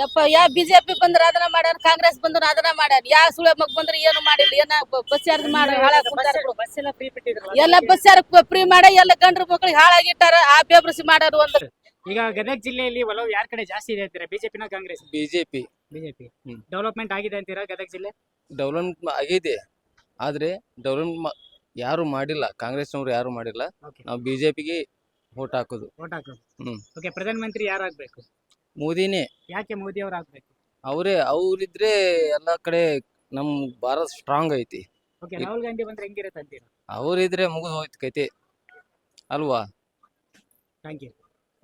ಯಪ್ಪ ಯಾ ಬಿಜೆಪಿ ಬಂದ್ರ ಅದನ್ನ ಮಾಡ್ಯಾರ, ಕಾಂಗ್ರೆಸ್ ಬಂದ್ರ ಅದನ್ನ ಮಾಡ್ಯಾರ. ಯಾ ಸುಳೆ ಮಗ್ ಬಂದ್ರ ಏನು ಮಾಡಿಲ್ಲ. ಏನ ಬಸ್ ಯಾರ್ದು ಮಾಡ ಬಸ್ ಎಲ್ಲ ಫ್ರೀ ಬಿಟ್ಟಿದ್ರು ಎಲ್ಲ ಬಸ್ ಯಾರ ಫ್ರೀ ಮಾಡ ಎಲ್ಲ ಗಂಡ್ರ ಮಕ್ಳಿಗೆ ಹಾಳಾಗಿಟ್ಟಾರ. ಆ ಬೇಬ್ರಸಿ ಮಾಡ್ಯಾರ ಒಂದ್. ಈಗ ಗದಗ ಜಿಲ್ಲೆಯಲ್ಲಿ ಒಲವು ಯಾರ ಕಡೆ ಜಾಸ್ತಿ ಇದೆ ಅಂತೀರಾ? ಬಿಜೆಪಿನ ಕಾಂಗ್ರೆಸ್? ಬಿಜೆಪಿ ಬಿಜೆಪಿ ಡೆವಲಪ್ಮೆಂಟ್ ಆಗಿದೆ ಅಂತೀರಾ ಗದಗ ಜಿಲ್ಲೆ? ಡೆವಲಪ್ಮೆಂಟ್ ಆಗಿದೆ, ಆದ್ರೆ ಡೆವಲಪ್ಮೆಂಟ್ ಯಾರು ಮಾಡಿಲ್ಲ. ಕಾಂಗ್ರೆಸ್ನವ್ರು ಯಾರು ಮಾಡಿಲ್ಲ. Okay. ನಾವು ಬಿಜೆಪಿಗೆ ವೋಟ್ ಹಾಕೋದು. ವೋಟ್ ಹಾಕೋದು. ಹ್ಮ್. ಓಕೆ, ಪ್ರಧಾನಮಂತ್ರಿ ಯಾರಾಗ್ಬೇಕು? ಮೋದಿನೇ. ಯಾಕೆ ಮೋದಿ ಅವ್ರು ಆಗ್ಬೇಕು? ಅವ್ರಿದ್ರೆ ಎಲ್ಲಾ ಕಡೆ ನಮ್ ಭಾರತ್ ಸ್ಟ್ರಾಂಗ್ ಐತಿ. ಓಕೆ, ರಾಹುಲ್ ಗಾಂಧಿ ಬಂದ್ರೆ ಹೆಂಗಿರುತ್ತೆ ಅಂತೀರಾ? ಅವ್ರಿದ್ರೆ ಮುಗಿದು ಹೋಯ್ತು ಕೈತೆ ಅಲ್ವಾ? Thank you.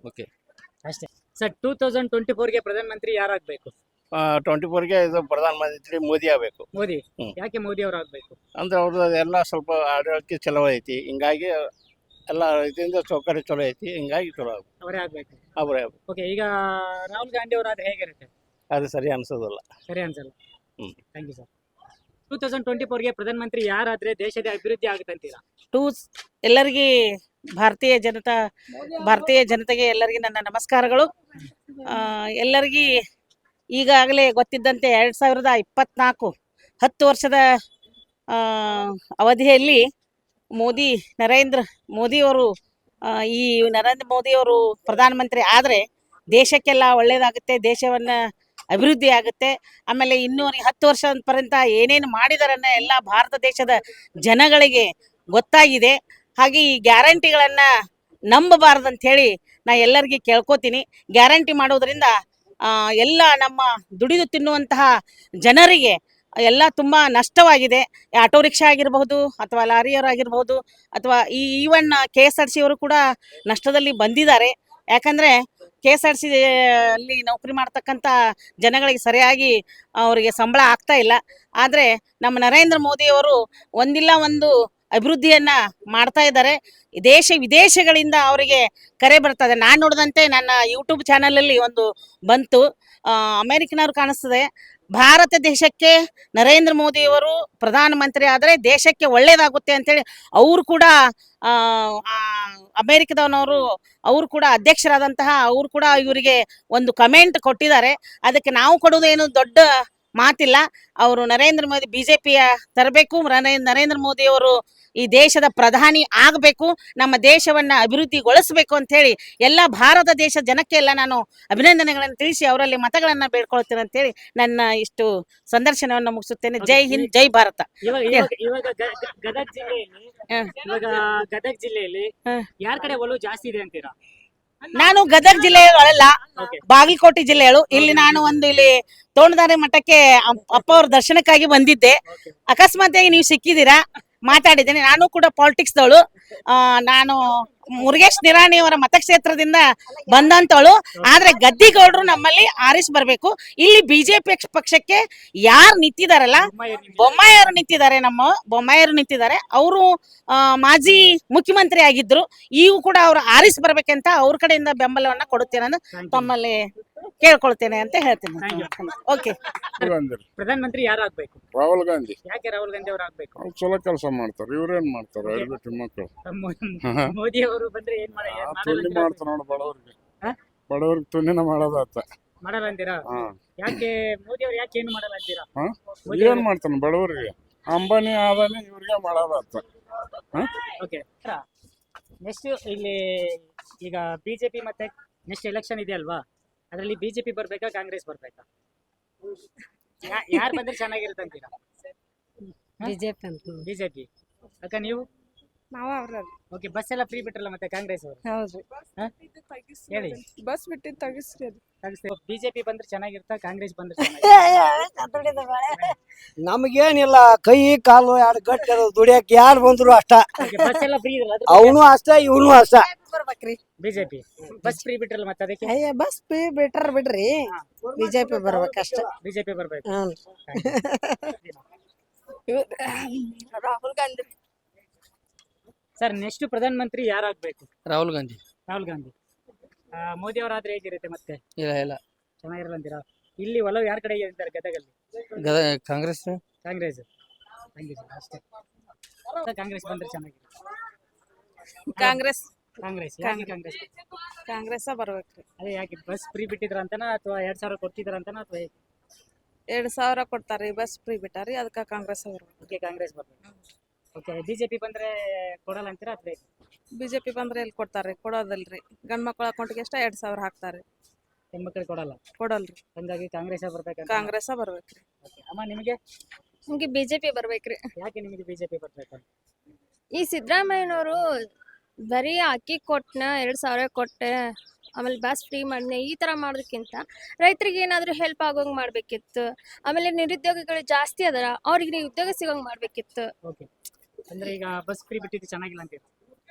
ಓಕೆ. ಅಷ್ಟೇ ಸರ್. 2024ಗೆ ಪ್ರಧಾನಮಂತ್ರಿ ಯಾರಾಗ್ಬೇಕು? 24ಗೆ ಇದು ಪ್ರಧಾನಮಂತ್ರಿ ಮೋದಿ ಆಗಬೇಕು. ಮೋದಿ. ಹ್ಮ್. ಯಾಕೆ ಮೋದಿ ಅವ್ರು ಆಗ್ಬೇಕು? ಅಂದ್ರೆ ಅವ್ರದ್ದು ಎಲ್ಲ ಸ್ವಲ್ಪ ಆಡಳಿತ ಚಲೋ ಐತಿ, ಹಿಂಗಾಗಿ ಎಲ್ಲ ಇದರಿಂದ ಸೌಕರ್ಯ ಚಲೋ ಐತಿ, ಹಿಂಗಾಗಿ ಚಲೋ ಅವರೇ ಆಗ್ಬೇಕು. ಅವ್ರೆ ಓಕೆ, ಈಗ ರಾಹುಲ್ ಗಾಂಧಿ ಅವ್ರು ಆದ್ರೆ ಹೇಗಿರುತ್ತೆ? ಅದು ಸರಿ ಅನ್ಸೋದಿಲ್ಲ. ಸರಿ ಅನ್ಸಲ್ಲ. ಹ್ಮ್. Thank you sir. 2024ಗೆ ಪ್ರಧಾನಮಂತ್ರಿ ಯಾರಾದ್ರೆ ದೇಶದ ಅಭಿವೃದ್ಧಿ ಆಗುತ್ತೆ ಅಂತೀರಾ? ಎಲ್ಲರಿಗೆ ಭಾರತೀಯ ಜನತೆಗೆ ಎಲ್ಲರಿಗೆ ನನ್ನ ನಮಸ್ಕಾರಗಳು. ಎಲ್ಲರಿಗೆ ಈಗಾಗಲೇ ಗೊತ್ತಿದ್ದಂತೆ 2024 10 ವರ್ಷದ ಅವಧಿಯಲ್ಲಿ ನರೇಂದ್ರ ಮೋದಿಯವರು ಪ್ರಧಾನಮಂತ್ರಿ ಆದರೆ ದೇಶಕ್ಕೆಲ್ಲ ಒಳ್ಳೇದಾಗುತ್ತೆ, ದೇಶವನ್ನ ಅಭಿವೃದ್ಧಿ ಆಗುತ್ತೆ. ಆಮೇಲೆ 10 ವರ್ಷದ ಪರ್ಯಂತ ಏನೇನು ಮಾಡಿದಾರನ್ನ ಎಲ್ಲ ಭಾರತ ದೇಶದ ಜನಗಳಿಗೆ ಗೊತ್ತಾಗಿದೆ. ಹಾಗೆ ಈ ಗ್ಯಾರಂಟಿಗಳನ್ನ ನಂಬಬಾರದಂತ ಹೇಳಿ ನಾ ಎಲ್ಲರಿಗೆ ಕೇಳ್ಕೊತೀನಿ. ಗ್ಯಾರಂಟಿ ಮಾಡೋದ್ರಿಂದ ಎಲ್ಲ ನಮ್ಮ ದುಡಿದು ತಿನ್ನುವಂತಹ ಜನರಿಗೆ ಎಲ್ಲ ತುಂಬ ನಷ್ಟವಾಗಿದೆ. ಆಟೋ ರಿಕ್ಷಾ ಆಗಿರಬಹುದು ಅಥವಾ ಲಾರಿಯವರಾಗಿರ್ಬೋದು ಅಥವಾ ಈವನ್ KSRTC ಅವರು ಕೂಡ ನಷ್ಟದಲ್ಲಿ ಬಂದಿದ್ದಾರೆ. ಯಾಕಂದರೆ KSRTC ಅಲ್ಲಿ ನೌಕರಿ ಮಾಡ್ತಕ್ಕಂಥ ಜನಗಳಿಗೆ ಸರಿಯಾಗಿ ಅವರಿಗೆ ಸಂಬಳ ಆಗ್ತಾ ಇಲ್ಲ. ಆದರೆ ನಮ್ಮ ನರೇಂದ್ರ ಮೋದಿಯವರು ಒಂದಿಲ್ಲ ಒಂದು ಅಭಿವೃದ್ಧಿಯನ್ನ ಮಾಡ್ತಾ ಇದ್ದಾರೆ. ದೇಶ ವಿದೇಶಗಳಿಂದ ಅವರಿಗೆ ಕರೆ ಬರ್ತದೆ. ನಾನು ನೋಡಿದಂತೆ ನನ್ನ ಯೂಟ್ಯೂಬ್ ಚಾನಲಲ್ಲಿ ಒಂದು ಬಂತು, ಅಮೇರಿಕನವ್ರು ಕಾಣಿಸ್ತದೆ. ಭಾರತ ದೇಶಕ್ಕೆ ನರೇಂದ್ರ ಮೋದಿಯವರು ಪ್ರಧಾನಮಂತ್ರಿ ಆದರೆ ದೇಶಕ್ಕೆ ಒಳ್ಳೇದಾಗುತ್ತೆ ಅಂತೇಳಿ ಅವರು ಕೂಡ ಅಮೇರಿಕದವನವರು ಅವರು ಕೂಡ ಅಧ್ಯಕ್ಷರಾದಂತಹ ಅವರು ಕೂಡ ಇವರಿಗೆ ಒಂದು ಕಮೆಂಟ್ ಕೊಟ್ಟಿದ್ದಾರೆ. ಅದಕ್ಕೆ ನಾವು ಕೊಡೋದೇನು ದೊಡ್ಡ ಮಾತಿಲ್ಲ. ಅವರು ನರೇಂದ್ರ ಮೋದಿ ಬಿಜೆಪಿಯ ತರಬೇಕು, ನರೇಂದ್ರ ಮೋದಿಯವರು ಈ ದೇಶದ ಪ್ರಧಾನಿ ಆಗಬೇಕು, ನಮ್ಮ ದೇಶವನ್ನ ಅಭಿವೃದ್ಧಿಗೊಳಿಸಬೇಕು ಅಂತ ಹೇಳಿ ಎಲ್ಲ ಭಾರತ ದೇಶ ಜನಕ್ಕೆ ಎಲ್ಲ ನಾನು ಅಭಿನಂದನೆಗಳನ್ನು ತಿಳಿಸಿ ಅವರಲ್ಲಿ ಮತಗಳನ್ನ ಬೇಡ್ಕೊಳ್ತೇನೆ ಅಂತ ಹೇಳಿ ನನ್ನ ಇಷ್ಟು ಸಂದರ್ಶನವನ್ನು ಮುಗಿಸುತ್ತೇನೆ. ಜೈ ಹಿಂದ್, ಜೈ ಭಾರತ. ಇವಾಗ ಗದಗ ಜಿಲ್ಲೆಯಲ್ಲಿ ಯಾರ ಕಡೆ ಒಲವು ಜಾಸ್ತಿ ಇದೆ ಅಂತೀರಾ? ನಾನು ಗದಗ ಜಿಲ್ಲೆಯಲ್ಲ, ಬಾಗಲಕೋಟೆ ಜಿಲ್ಲೆಯಳು. ಇಲ್ಲಿ ನಾನು ಇಲ್ಲಿ ತೋಣದಾರಿ ಮಠಕ್ಕೆ ಅಪ್ಪ ಅವ್ರ ದರ್ಶನಕ್ಕಾಗಿ ಬಂದಿದ್ದೆ. ಅಕಸ್ಮಾತ್ ನೀವು ಸಿಕ್ಕಿದ್ದೀರಾ, ಮಾತಾಡಿದ್ದೇನೆ. ನಾನು ಕೂಡ ಪಾಲಿಟಿಕ್ಸ್ ದವಳು. ನಾನು ಮುರುಗೇಶ್ ನಿರಾಣಿ ಅವರ ಮತಕ್ಷೇತ್ರದಿಂದ ಬಂದಂತವಳು. ಆದ್ರೆ ಗದ್ದಿಗೌಡರು ನಮ್ಮಲ್ಲಿ ಆರಿಸಿ ಬರ್ಬೇಕು. ಇಲ್ಲಿ ಬಿಜೆಪಿ ಪಕ್ಷಕ್ಕೆ ಯಾರು ನಿಂತಿದಾರಲ್ಲ, ಬೊಮ್ಮಾಯಿಯವರು ನಿಂತಿದ್ದಾರೆ, ಬೊಮ್ಮಾಯಿಯವರು ನಿಂತಿದ್ದಾರೆ. ಅವರು ಮಾಜಿ ಮುಖ್ಯಮಂತ್ರಿ ಆಗಿದ್ರು. ಈಗ ಕೂಡ ಅವ್ರು ಆರಿಸಿ ಬರ್ಬೇಕಂತ ಅವ್ರ ಕಡೆಯಿಂದ ಬೆಂಬಲವನ್ನ ಕೊಡುತ್ತೇನೆ ಅಂತ ತಮ್ಮಲ್ಲಿ ಕೇಳ್ಕೊಳ್ತೇನೆ ಅಂತ ಹೇಳ್ತೇನೆ. ಓಕೆ. ಪ್ರಧಾನಮಂತ್ರಿ ಯಾರಾಗ್ಬೇಕು? ರಾಹುಲ್ ಗಾಂಧಿ. ಯಾಕೆ ರಾಹುಲ್ ಗಾಂಧಿ ಅವ್ರು ಆಗ್ಬೇಕು? ಅವ್ರು ಚಲೋ ಕೆಲಸ ಮಾಡ್ತಾರೆ. ಇವ್ರೇನ್ ಮಾಡ್ತಾರೆ? ಹೇಳ್ಬಿಟ್ಟು ಮಕ್ಕಳು ಮೋದಿ ಅವರು ಬಂದ್ರೆ ಏನ್ ತುಳ್ಳಿ ಮಾಡ್ತಾರೆ ನೋಡಿ ಬಡವ್ರಿಗೆ ತುಣ್ಣಿನ ಮಾಡೋದಾತ ಮಾಡಲ್ಲ ಅಂತೀರಾ? ಯಾಕೆ ಮೋದಿ ಅವ್ರು ಯಾಕೆ ಏನು ಮಾಡಲ್ಲ ಅಂತೀರಾ? ಏನ್ ಮಾಡ್ತಾನೆ ಬಡವರಿಗೆ? ಅಂಬಾನಿ ಆದಾನಿ ಇವ್ರಿಗೆ ಮಾಡೋದಾತ. ಓಕೆ. ನೆಕ್ಸ್ಟ್ ಇಲ್ಲಿ ಈಗ ಬಿಜೆಪಿ ಮತ್ತೆ ನೆಕ್ಸ್ಟ್ ಎಲೆಕ್ಷನ್ ಇದೆ ಅಲ್ವಾ, ಅದರಲ್ಲಿ ಬಿಜೆಪಿ ಬರ್ಬೇಕಾ ಕಾಂಗ್ರೆಸ್ ಬರ್ಬೇಕಾ? ಯಾರು ಬಂದ್ರೆ ಚೆನ್ನಾಗಿರುತ್ತೆ ಅಂತೀರಾ? ಬಿಜೆಪಿ. ಅಕ್ಕ ನೀವು? ಓಕೆ. ಬಸ್ ಎಲ್ಲ ಫ್ರೀ ಬಿಟ್ರಲ್ಲ ಮತ್ತೆ ಕಾಂಗ್ರೆಸ್ ಅವರು? ಹೌದು. ಹೇಳಿ. ಬಸ್ ಬಿಟ್ಟಿದ್ದು ತಗಿಸ್ರಿ. ಬಿಜೆಪಿ ಬಂದ್ರೆ ಚೆನ್ನಾಗಿರುತ್ತಾ ಕಾಂಗ್ರೆಸ್ ಬಂದ್ರೆ? ನಮಗೇನಿಲ್ಲ, ಕೈ ಕಾಲು ಎರಡು ಗಟ್ಟಿ ದುಡಿಯಕ್ ಯಾರು ಬಂದ್ರು ಅಷ್ಟ. ಬಸ್ ಎಲ್ಲ ಫ್ರೀ ಇರಲ್ಲ? ಅವನು ಅಷ್ಟ ಇವನು ಅಷ್ಟ. ಬಿಜೆಪಿ ಬಸ್ ಫ್ರೀ ಬಿಟ್ರಲ್ಲ ಮತ್ತೆ ಅದಕ್ಕೆ? ಬಸ್ ಫ್ರೀ ಬಿಡ್ರಿ, ಬಿಜೆಪಿ ಬರ್ಬೇಕಷ್ಟ. ಬಿಜೆಪಿ ಬರ್ಬೇಕು. ರಾಹುಲ್ ಗಾಂಧಿ. ಸರ್, ನೆಕ್ಸ್ಟ್ ಪ್ರಧಾನಮಂತ್ರಿ ಯಾರಾಗ್ಬೇಕು? ರಾಹುಲ್ ಗಾಂಧಿ. ರಾಹುಲ್ ಗಾಂಧಿ. ಮೋದಿ ಅವರಾದ್ರೆ ಹೇಗಿರುತ್ತೆ ಮತ್ತೆ? ಇಲ್ಲ ಚೆನ್ನಾಗಿರಲ್ಲ ಅಂತೀರಾ? ಇಲ್ಲಿ ಒಲವು ಯಾರ ಕಡೆ ಇದ್ದಾರೆ ಗದಗಲ್ಲಿ? ಕಾಂಗ್ರೆಸ್. ಕಾಂಗ್ರೆಸ್. ಅಷ್ಟೇ. ಕಾಂಗ್ರೆಸ್ ಬಂದ್ರೆ ಚೆನ್ನಾಗಿರುತ್ತೆ. ಕಾಂಗ್ರೆಸ್. ಕಾಂಗ್ರೆಸ್ ಯಾಕೆ ಕಾಂಗ್ರೆಸ್? ಕಾಂಗ್ರೆಸ್ ಬರ್ಬೇಕ್ರಿ. ಅದೇ ಯಾಕೆ ಬಸ್ ಫ್ರೀ ಬಿಟ್ಟಿದ್ರ ಅಂತನಾ ಅಥವಾ 2000 ಕೊಡ್ತಿದ್ರ ಅಂತನಾ ಅಥವಾ 2,000 ಕೊಡ್ತಾರ್ರಿ, ಬಸ್ ಫ್ರೀ ಬಿಟ್ಟಾರಿ, ಅದಕ್ಕೆ ಕಾಂಗ್ರೆಸ್ ಬರ್ಬೇಕು. ಓಕೆ ಕಾಂಗ್ರೆಸ್ ಬರ್ಬೇಕು. ಓಕೆ ಬಿಜೆಪಿ ಬಂದ್ರೆ ಕೊಡಲ್ಲ ಅಂತೀರಾ ಅಥವಾ ಬಿಜೆಪಿ ಬಂದ್ರೆ ಎಲ್ಲಿ ಕೊಡ್ತಾರ್ರಿ? ಕೊಡೋದಲ್ರಿ. ಗಂಡ್ ಮಕ್ಳ ಅಕೌಂಟ್ಗೆ ಎಷ್ಟ 2,000 ಹಾಕ್ತಾರ್ರಿ, ಹೆಣ್ಮಕ್ಳಿಗೆ ಕೊಡಲ್ಲ, ಕೊಡಲ್ರಿ. ಹಂಗಾಗಿ ಕಾಂಗ್ರೆಸ್ ಬರ್ಬೇಕಂತ. ಕಾಂಗ್ರೆಸ್ ಬರ್ಬೇಕ್ರಿ. Okay. ಅಮ್ಮ ನಿಮಗೆ ನಮ್ಗೆ ಬಿಜೆಪಿ ಬರ್ಬೇಕ್ರಿ. ಯಾಕೆ ನಿಮಗೆ ಬಿಜೆಪಿ ಬರ್ಬೇಕು? ಈ ಸಿದ್ದರಾಮಯ್ಯನವರು ಬರೀ ಅಕ್ಕಿ ಕೊಟ್ಟನ 2,000 ಕೊಟ್ಟೆ, ಆಮೇಲೆ ಬಸ್ ಫ್ರೀ ಮಾಡಿದೆ, ಈ ತರ ಮಾಡೋದಕ್ಕಿಂತ ರೈತರಿಗೆ ಏನಾದರೂ ಹೆಲ್ಪ್ ಆಗೋಂಗ್ ಮಾಡ್ಬೇಕಿತ್ತು. ಆಮೇಲೆ ನಿರುದ್ಯೋಗಿಗಳು ಜಾಸ್ತಿ ಅದರ, ಅವ್ರಿಗೆ ಉದ್ಯೋಗ ಸಿಗೋಂಗ್ ಮಾಡ್ಬೇಕಿತ್ತು. ಓಕೆ ಅಂದ್ರೆ ಈಗ ಬಸ್ ಫ್ರೀ ಬಿಟ್ಟಿದ್ದು ಚೆನ್ನಾಗಿಲ್ಲ ಅಂತೀರಾ?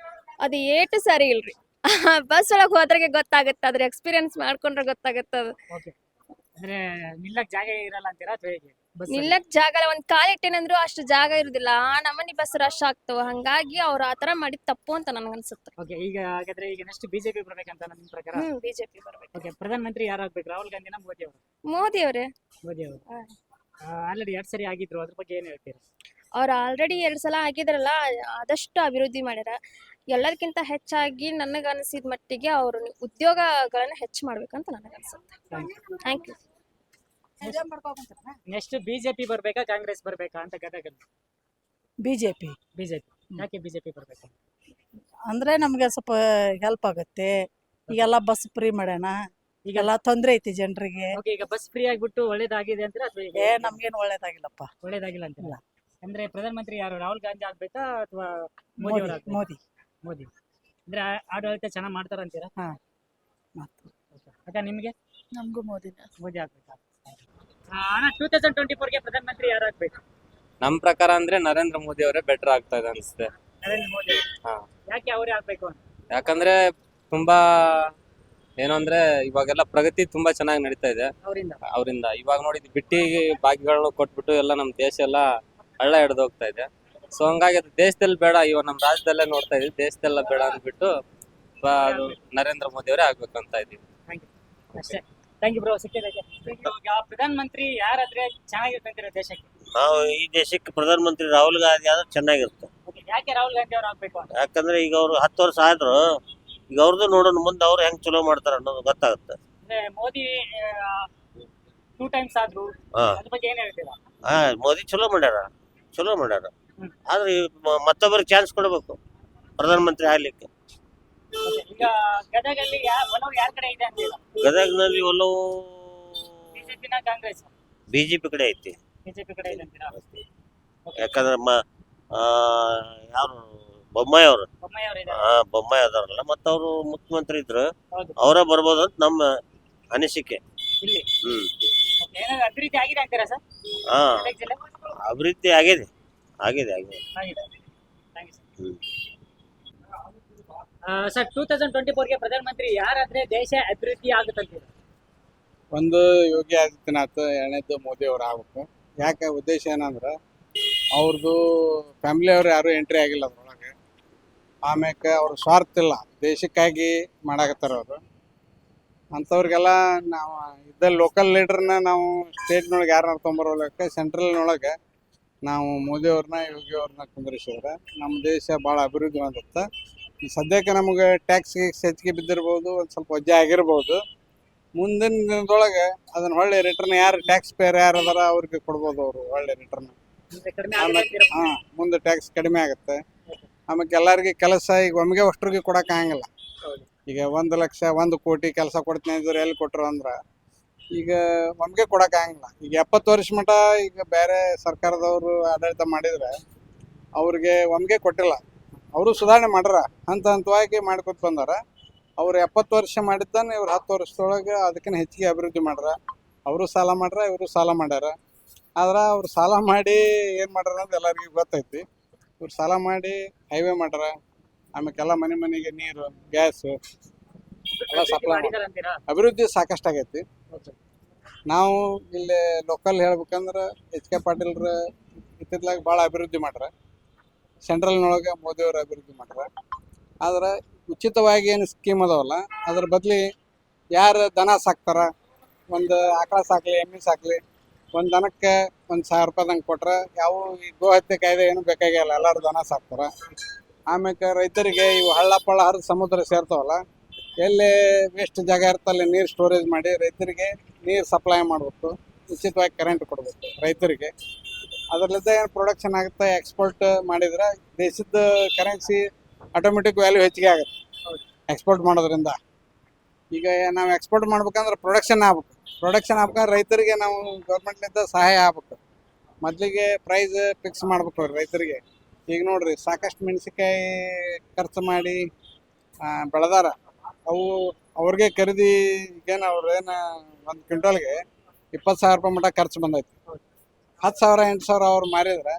ಅದು ಏಟು ಸರಿ ಇಲ್ರಿ. ಬಸ್ ಒಳಗೆ ಹೋದ್ರಿಗೆ ಗೊತ್ತಾಗತ್ತೆ, ಅದ್ರ ಎಕ್ಸ್ಪೀರಿಯನ್ಸ್ ಮಾಡ್ಕೊಂಡ್ರೆ ಗೊತ್ತಾಗತ್ತೆ. ಅದು ಓಕೆ ಅಂದ್ರೆ ನಿಲ್ಲಕ್ ಜಾಗ ಇರಲ್ಲ ಅಂತೀರಾ ಅಥವಾ ಹೇಗೆ? ಬಸ್ ನಿಲ್ಲಕ್ ಜಾಗ ಇಲ್ಲ, ಒಂದ್ ಕಾಲಿಟ್ಟೇನಂದ್ರು ಅಷ್ಟು ಜಾಗ ಇರುದಿಲ್ಲ, ಆ ನಮನಿ ಬಸ್ ರಶ್ ಆಗ್ತಾವ. ಹಂಗಾಗಿ ಅವ್ರು ಆತರ ಮಾಡಿದ್ ತಪ್ಪು ಅಂತ ನನ್ಗನ್ಸುತ್ತೆ. ಓಕೆ ಈಗ ಹಾಗಾದ್ರೆ ಈಗ ನೆಕ್ಸ್ಟ್ ಬಿಜೆಪಿ ಬರ್ಬೇಕಂತ ನಿಮ್ಮ ಪ್ರಕಾರ? ಬಿಜೆಪಿ ಬರ್ಬೇಕು. ಓಕೆ ಪ್ರಧಾನ ಮಂತ್ರಿ ಯಾರಾಗ್ಬೇಕು, ರಾಹುಲ್ ಗಾಂಧಿನ ಮೋದಿ ಅವರು? ಮೋದಿ ಅವರೇ. ಮೋದಿ ಅವರು ಆಲ್ರೆಡಿ 2 ಸರಿ ಆಗಿದ್ರು, ಅದ್ರ ಬಗ್ಗೆ ಏನ್ ಹೇಳ್ತೀರಾ? ಅವ್ರು ಆಲ್ರೆಡಿ 2 ಸಲ ಆಗಿದ್ರಲ್ಲ, ಆದಷ್ಟು ಅಭಿವೃದ್ಧಿ ಮಾಡ್ಯಾರ. ಎಲ್ಲದಕ್ಕಿಂತ ಹೆಚ್ಚಾಗಿ ನನಗೆ ಅನಿಸಿದ ಮಟ್ಟಿಗೆ ಅವರು ಉದ್ಯೋಗಗಳನ್ನ ಹೆಚ್ಚು ಮಾಡ್ಬೇಕಂತ ನನಗನ್ಸುತ್ತೆ. Thank you. ನೆಕ್ಸ್ಟ್ ಬಿಜೆಪಿ ಬರ್ಬೇಕಾ ಕಾಂಗ್ರೆಸ್ ಬರ್ಬೇಕಾ ಅಂತ ಗದಗಲ್ಲಿ? BJP BJP. ಯಾಕೆ ಬಿಜೆಪಿ ಬರ್ಬೇಕು? ಅಂದ್ರೆ ನಮ್ಗೆ ಸ್ವಲ್ಪ ಹೆಲ್ಪ್ ಆಗುತ್ತೆ. ಈಗೆಲ್ಲ ಬಸ್ ಫ್ರೀ ಮಾಡ್ಯಾನ, ಈಗ ಈಗೆಲ್ಲ ತೊಂದ್ರೆ ಐತಿ ಜನರಿಗೆ. ಓಕೆ ಈಗ ಬಸ್ ಫ್ರೀ ಆಗ್ಬಿಟ್ಟು ಒಳ್ಳೇದಾಗಿದೆ ಅಂತೀರಾ ಅಥವಾ ಏ ನಮ್ಗೇನ್ ಒಳ್ಳೇದಾಗಿಲ್ಲಪ್ಪ. ಒಳ್ಳೇದಾಗಿಲ್ಲ ಅಂತೀರಾ? ಇಲ್ಲ. ಅಂದ್ರೆ ಪ್ರಧಾನ ಮಂತ್ರಿ ಯಾರು, ರಾಹುಲ್ ಗಾಂಧಿ ಆಗ್ಬೇಕಾ ಅಥವಾ ಮೋದಿ ಅವರು ಆಗ್ಬೇಕಾ? ಮೋದಿ ಮೋದಿ ಅಂದ್ರೆ ಆಡಳಿತ ಚೆನ್ನಾಗಿ ಮಾಡ್ತಾರ ಅಂತೀರಾ? ಹಾ. ಅಕ್ಕ ನಿಮ್ಗೆ? ನಮಗೂ ಮೋದಿನ. ಮೋದಿ ಆಗ್ಬೇಕಾ? ಅಣ್ಣ 2024ಗೆ ಪ್ರಧಾನ ಮಂತ್ರಿ ಯಾರು ಆಗ್ಬೇಕು? ನಮ್ ಪ್ರಕಾರ ಅಂದ್ರೆ ನರೇಂದ್ರ ಮೋದಿ ಅವರೇ ಬೆಟರ್ ಆಗ್ತಾ ಇದೆ ಅನ್ಸುತ್ತೆ. ನರೇಂದ್ರ ಮೋದಿ. ಹಾ. ಯಾಕೆ ಅವರೇ ಆಗ್ಬೇಕು ಅಂತ? ಯಾಕಂದ್ರೆ ತುಂಬಾ ಏನು ಅಂದ್ರೆ ಇವಾಗೆಲ್ಲ ಪ್ರಗತಿ ತುಂಬಾ ಚೆನ್ನಾಗಿ ನಡೀತಾ ಇದೆ ಅವರಿಂದ. ಇವಾಗ ನೋಡಿದ್ ಬಿಟ್ಟಿ ಭಾಗ್ಯಗಳನ್ನು ಕೊಟ್ಬಿಟ್ಟು ಎಲ್ಲ ನಮ್ ದೇಶ ಎಲ್ಲ ಹಳ್ಳ ಹಿಡ್ದು ಹೋಗ್ತಾ ಇದೆ. ಸೊ ಹಂಗಾಗಿ ಅದು ದೇಶದಲ್ಲಿ ಬೇಡ, ಇವಾಗ ನಮ್ ರಾಜ್ಯದಲ್ಲೇ ನೋಡ್ತಾ ಇದೀವಿ, ದೇಶದೆಲ್ಲ ಬೇಡ ಅಂದ್ಬಿಟ್ಟು ಅದು ನರೇಂದ್ರ ಮೋದಿ ಅವರೇ ಆಗ್ಬೇಕಂತ ಇದೀವಿ. ಅಷ್ಟೇ. ಥ್ಯಾಂಕ್ ಯು ಬ್ರೋ, ಸಿಕ್ಕಿದ್ದಕ್ಕೆ. ಇವಾಗ ಪ್ರಧಾನ ಮಂತ್ರಿ ಯಾರಾದ್ರೆ ಚೆನ್ನಾಗಿರ್ತಂತೀರ ದೇಶಕ್ಕೆ? ನಾವು ಈ ದೇಶಕ್ಕೆ ಪ್ರಧಾನ ಮಂತ್ರಿ ರಾಹುಲ್ ಗಾಂಧಿ ಆದ್ರೆ ಚೆನ್ನಾಗಿರುತ್ತೆ. Okay, ಯಾಕೆ ರಾಹುಲ್ ಗಾಂಧಿ ಅವ್ರು ಆಗ್ಬೇಕು ಅಂತ? ಯಾಕಂದ್ರೆ ಈಗ ಅವ್ರು 10 ವರ್ಷ ಆದ್ರು, ಈಗ ಅವ್ರದ್ದು ನೋಡೋಣ ಮುಂದೆ ಅವ್ರು ಹೆಂಗ್ ಚಲೋ ಮಾಡ್ತಾರ ಅನ್ನೋದು ಗೊತ್ತಾಗುತ್ತೆ. ಅಂದ್ರೆ ಮೋದಿ 2 ಟೈಮ್ಸ್ ಆದ್ರು, ಹಾ. ಅದ್ರ ಬಗ್ಗೆ ಏನ್ ಹೇಳ್ತೀರಾ? ಮೋದಿ ಚಲೋ ಮಾಡ್ಯಾರ. ಆದ್ರೆ ಮತ್ತೊಬ್ಬರಿಗೆ ಚಾನ್ಸ್ ಕೊಡ್ಬೇಕು ಪ್ರಧಾನ ಮಂತ್ರಿ ಆಗ್ಲಿಕ್ಕೆ. Okay, ಈಗ ಗದಗಲ್ಲಿ ಒಲವು ಯಾರ ಕಡೆ ಇದೆ ಅಂತೀರಾ? ಗದಗ್ನಲ್ಲಿ ಒಲವು ಬಿಜೆಪಿನ ಕಾಂಗ್ರೆಸ್? ಬಿಜೆಪಿ ಕಡೆ ಐತಿ. ಬಿಜೆಪಿ ಕಡೆ ಇದೆ ಅಂತೀರಾ? ಯಾಕಂದ್ರೆ ಯಾರು ಬೊಮ್ಮಾಯಿ ಅವರು ಬೊಮ್ಮಾಯಿ ಅವರು ಇದೆ. ಬೊಮ್ಮಾಯಿ ಅದಾರಲ್ಲ, ಮತ್ತ ಅವರು ಮುಖ್ಯಮಂತ್ರಿ ಇದ್ರು, ಹೌದು. ಅವರ ಬರ್ಬೋದು ಅಂತ ನಮ್ಮ ಅನಿಸಿಕೆ. ಇಲ್ಲಿ ಹ್ಮ್ ಏನಾದ್ರು ಅಭಿವೃದ್ಧಿ ಆಗಿದೆ ಅಂತೀರಾ ಸರ್? ಹಾ, ಗದಗ ಜಿಲ್ಲೆ ಅಭಿವೃದ್ಧಿ ಆಗಿದೆ. ಆಗಿದೆ. Thank you hmm. ಸರ್ 2024ಗೆ ಪ್ರಧಾನ ಮಂತ್ರಿ ಯಾರಾದ್ರೆ ದೇಶ ಅಭಿವೃದ್ಧಿ ಆಗುತ್ತಂತೀರಾ? ಒಂದು ಯೋಗಿ ಆದಿತ್ಯನಾಥ್, ಎರಡನೇದು ಮೋದಿ ಅವ್ರು ಆಗ್ಬೇಕು. ಯಾಕೆ ಉದ್ದೇಶ ಏನಂದ್ರೆ ಅವ್ರದ್ದು ಫ್ಯಾಮಿಲಿ ಅವ್ರು ಯಾರು ಎಂಟ್ರಿ ಆಗಿಲ್ಲ ಅದ್ರೊಳಗೆ. ಆಮ್ಯಾಕೆ ಅವ್ರ ಸ್ವಾರ್ಥ ಇಲ್ಲ, ದೇಶಕ್ಕಾಗಿ ಮಾಡಾಕತ್ತಾರ ಅವರು. ಅಂಥವ್ರಿಗೆಲ್ಲ ನಾವು ಲೋಕಲ್ ಲೀಡರ್ನ ನಾವು ಸ್ಟೇಟ್ನೊಳಗೆ ಯಾರನ್ನ ತೊಗೊಂಬರೋಲಕ್ಕೆ ಸೆಂಟ್ರಲ್ನೊಳಗೆ ನಾವು ಮೋದಿ ಅವ್ರನ್ನ ಯೋಗಿ ಅವ್ರನ್ನ ಕುಂದ್ರಿಸಿದ್ರೆ ನಮ್ಮ ದೇಶ ಭಾಳ ಅಭಿವೃದ್ಧಿ ಹೊಂದುತ್ತೆ. ಈ ಸದ್ಯಕ್ಕೆ ನಮಗೆ ಟ್ಯಾಕ್ಸ್ ಹೆಚ್ಚಿಗೆ ಬಿದ್ದಿರ್ಬೋದು, ಒಂದು ಸ್ವಲ್ಪ ವಜ್ಜೆ ಆಗಿರ್ಬೋದು. ಮುಂದಿನ ದಿನದೊಳಗೆ ಅದನ್ನ ಒಳ್ಳೆ ರಿಟರ್ನ್ ಯಾರು ಟ್ಯಾಕ್ಸ್ ಪೇಯರ್ ಯಾರು ಅದಾರ ಅವ್ರಿಗೆ ಕೊಡ್ಬೋದು ಅವರು ಒಳ್ಳೆ ರಿಟರ್ನ್. ಕಡಿಮೆ ಆಗಿದೆ ಅಂತೀರಾ? ಮುಂದೆ ಟ್ಯಾಕ್ಸ್ ಕಡಿಮೆ ಆಗುತ್ತೆ. ಆಮೇಲೆ ಎಲ್ಲರಿಗೆ ಕೆಲಸ ಈಗ ಒಮ್ಮೆಗೆ ಅಷ್ಟ್ರಿಗೆ ಕೊಡಕ್ ಆಗಂಗಿಲ್ಲ. ಈಗ 1 ಲಕ್ಷ 1 ಕೋಟಿ ಕೆಲಸ ಕೊಡ್ತೀನಿ ಅಂದ್ರೆ ಎಲ್ಲಿ ಕೊಟ್ರು ಅಂದ್ರ ಈಗ ಒಮ್ಮೆಗೆ ಕೊಡಕ್ ಆಗಂಗಿಲ್ಲ. ಈಗ 70 ವರ್ಷ ಮಟ ಈಗ ಬೇರೆ ಸರ್ಕಾರದವರು ಆಡಳಿತ ಮಾಡಿದ್ರೆ ಅವ್ರಿಗೆ ಒಮ್ಮೆಗೆ ಕೊಟ್ಟಿಲ್ಲ. ಅವರು ಸುಧಾರಣೆ ಮಾಡ್ಯಾರ, ಹಂತ ಹಂತವಾಗಿ ಮಾಡ್ಕೊತ ಬಂದಾರ. ಅವ್ರು 70 ವರ್ಷ ಮಾಡಿದ್ದಾನೆ, ಇವ್ರು 10 ವರ್ಷದೊಳಗೆ ಅದಕ್ಕಿಂತ ಹೆಚ್ಚಿಗೆ ಅಭಿವೃದ್ಧಿ ಮಾಡ್ಯಾರ. ಅವರು ಸಾಲ ಮಾಡ್ಯಾರ, ಇವರು ಸಾಲ ಮಾಡ್ಯಾರ. ಆದ್ರೆ ಅವ್ರು ಸಾಲ ಮಾಡಿ ಏನು ಮಾಡ್ಯಾರ ಅಂತ ಎಲ್ಲರಿಗೂ ಗೊತ್ತೈತಿ. ಇವ್ರು ಸಾಲ ಮಾಡಿ ಹೈವೇ ಮಾಡ್ಯಾರ, ಆಮೇಲೆಲ್ಲ ಮನೆ ಮನೆಗೆ ನೀರು, ಗ್ಯಾಸು ಎಲ್ಲ ಸಪ್ಲೈ ಮಾಡಿದಾರೆ ಅಂತೀರಾ? ಅಭಿವೃದ್ಧಿ ಸಾಕಷ್ಟು ಆಗೈತಿ. Okay. ನಾವು ಇಲ್ಲಿ ಲೋಕಲ್ ಹೇಳ್ಬೇಕಂದ್ರೆ HK ಪಾಟೀಲ್ರ ಇತ್ತಿತ್ಲಾಗ ಭಾಳ ಅಭಿವೃದ್ಧಿ ಮಾಡ್ಯಾರ. ಸೆಂಟ್ರಲ್ನೊಳಗೆ ಮೋದಿಯವರು ಅಭಿವೃದ್ಧಿ ಮಾಡ್ಯಾರ. ಆದ್ರೆ ಉಚಿತವಾಗಿ ಏನು ಸ್ಕೀಮ್ ಅದಾವಲ್ಲ, ಅದ್ರ ಬದಲಿ ಯಾರು ದನ ಸಾಕ್ತಾರ, ಒಂದು ಆಕಳ ಸಾಕ್ಲಿ, ಎಮ್ಮೆ ಸಾಕ್ಲಿ, ಒಂದು ದನಕ್ಕೆ 1,000 ರೂಪಾಯಿದಂಗೆ ಕೊಟ್ರೆ ಯಾವ ಈ ಗೋ ಹತ್ಯೆ ಕಾಯ್ದೆ ಏನು ಬೇಕಾಗಿಲ್ಲ, ಎಲ್ಲರೂ ದನ ಸಾಕ್ತಾರ. ಆಮ್ಯಾಕ ರೈತರಿಗೆ ಇವು ಹಳ್ಳ ಪಳ್ಳ ಹರಿದು ಸಮುದ್ರ ಸೇರ್ತಾವಲ್ಲ, ಎಲ್ಲಿ ವೇಸ್ಟ್ ಜಾಗ ಇರ್ತಲ್ಲಿ ನೀರು ಸ್ಟೋರೇಜ್ ಮಾಡಿ ರೈತರಿಗೆ ನೀರು ಸಪ್ಲೈ ಮಾಡಬೇಕು, ಉಚಿತವಾಗಿ ಕರೆಂಟ್ ಕೊಡಬೇಕು ರೈತರಿಗೆ. ಅದರಲ್ಲಿದ್ದ ಏನು ಪ್ರೊಡಕ್ಷನ್ ಆಗುತ್ತೆ, ಎಕ್ಸ್ಪೋರ್ಟ್ ಮಾಡಿದ್ರೆ ದೇಶದ ಕರೆನ್ಸಿ ಆಟೋಮೆಟಿಕ್ ವ್ಯಾಲ್ಯೂ ಹೆಚ್ಚಿಗೆ ಆಗುತ್ತೆ ಎಕ್ಸ್ಪೋರ್ಟ್ ಮಾಡೋದ್ರಿಂದ. ಈಗ ನಾವು ಎಕ್ಸ್ಪೋರ್ಟ್ ಮಾಡ್ಬೇಕಂದ್ರೆ ಪ್ರೊಡಕ್ಷನ್ ಆಗ್ಬೇಕಂದ್ರೆ ರೈತರಿಗೆ ನಾವು ಗೌರ್ಮೆಂಟ್ನಿಂದ ಸಹಾಯ ಆಗ್ಬೇಕು. ಮೊದಲಿಗೆ ಪ್ರೈಸ್ ಫಿಕ್ಸ್ ಮಾಡ್ಬೇಕು ರೈತರಿಗೆ. ಈಗ ನೋಡ್ರಿ, ಸಾಕಷ್ಟು ಮೆಣಸಿನ್ಕಾಯಿ ಖರ್ಚು ಮಾಡಿ ಬೆಳೆದಾರ, ಅವು ಅವ್ರಿಗೆ ಖರೀದಿ ಈಗೇನು ಅವ್ರೇನು ಒಂದು ಕ್ವಿಂಟಲ್ಗೆ 20,000 ರೂಪಾಯಿ ಮಟ್ಟ ಖರ್ಚು ಬಂದೈತಿ. 10,000 8,000 ಅವ್ರು ಮಾರಿದ್ರೆ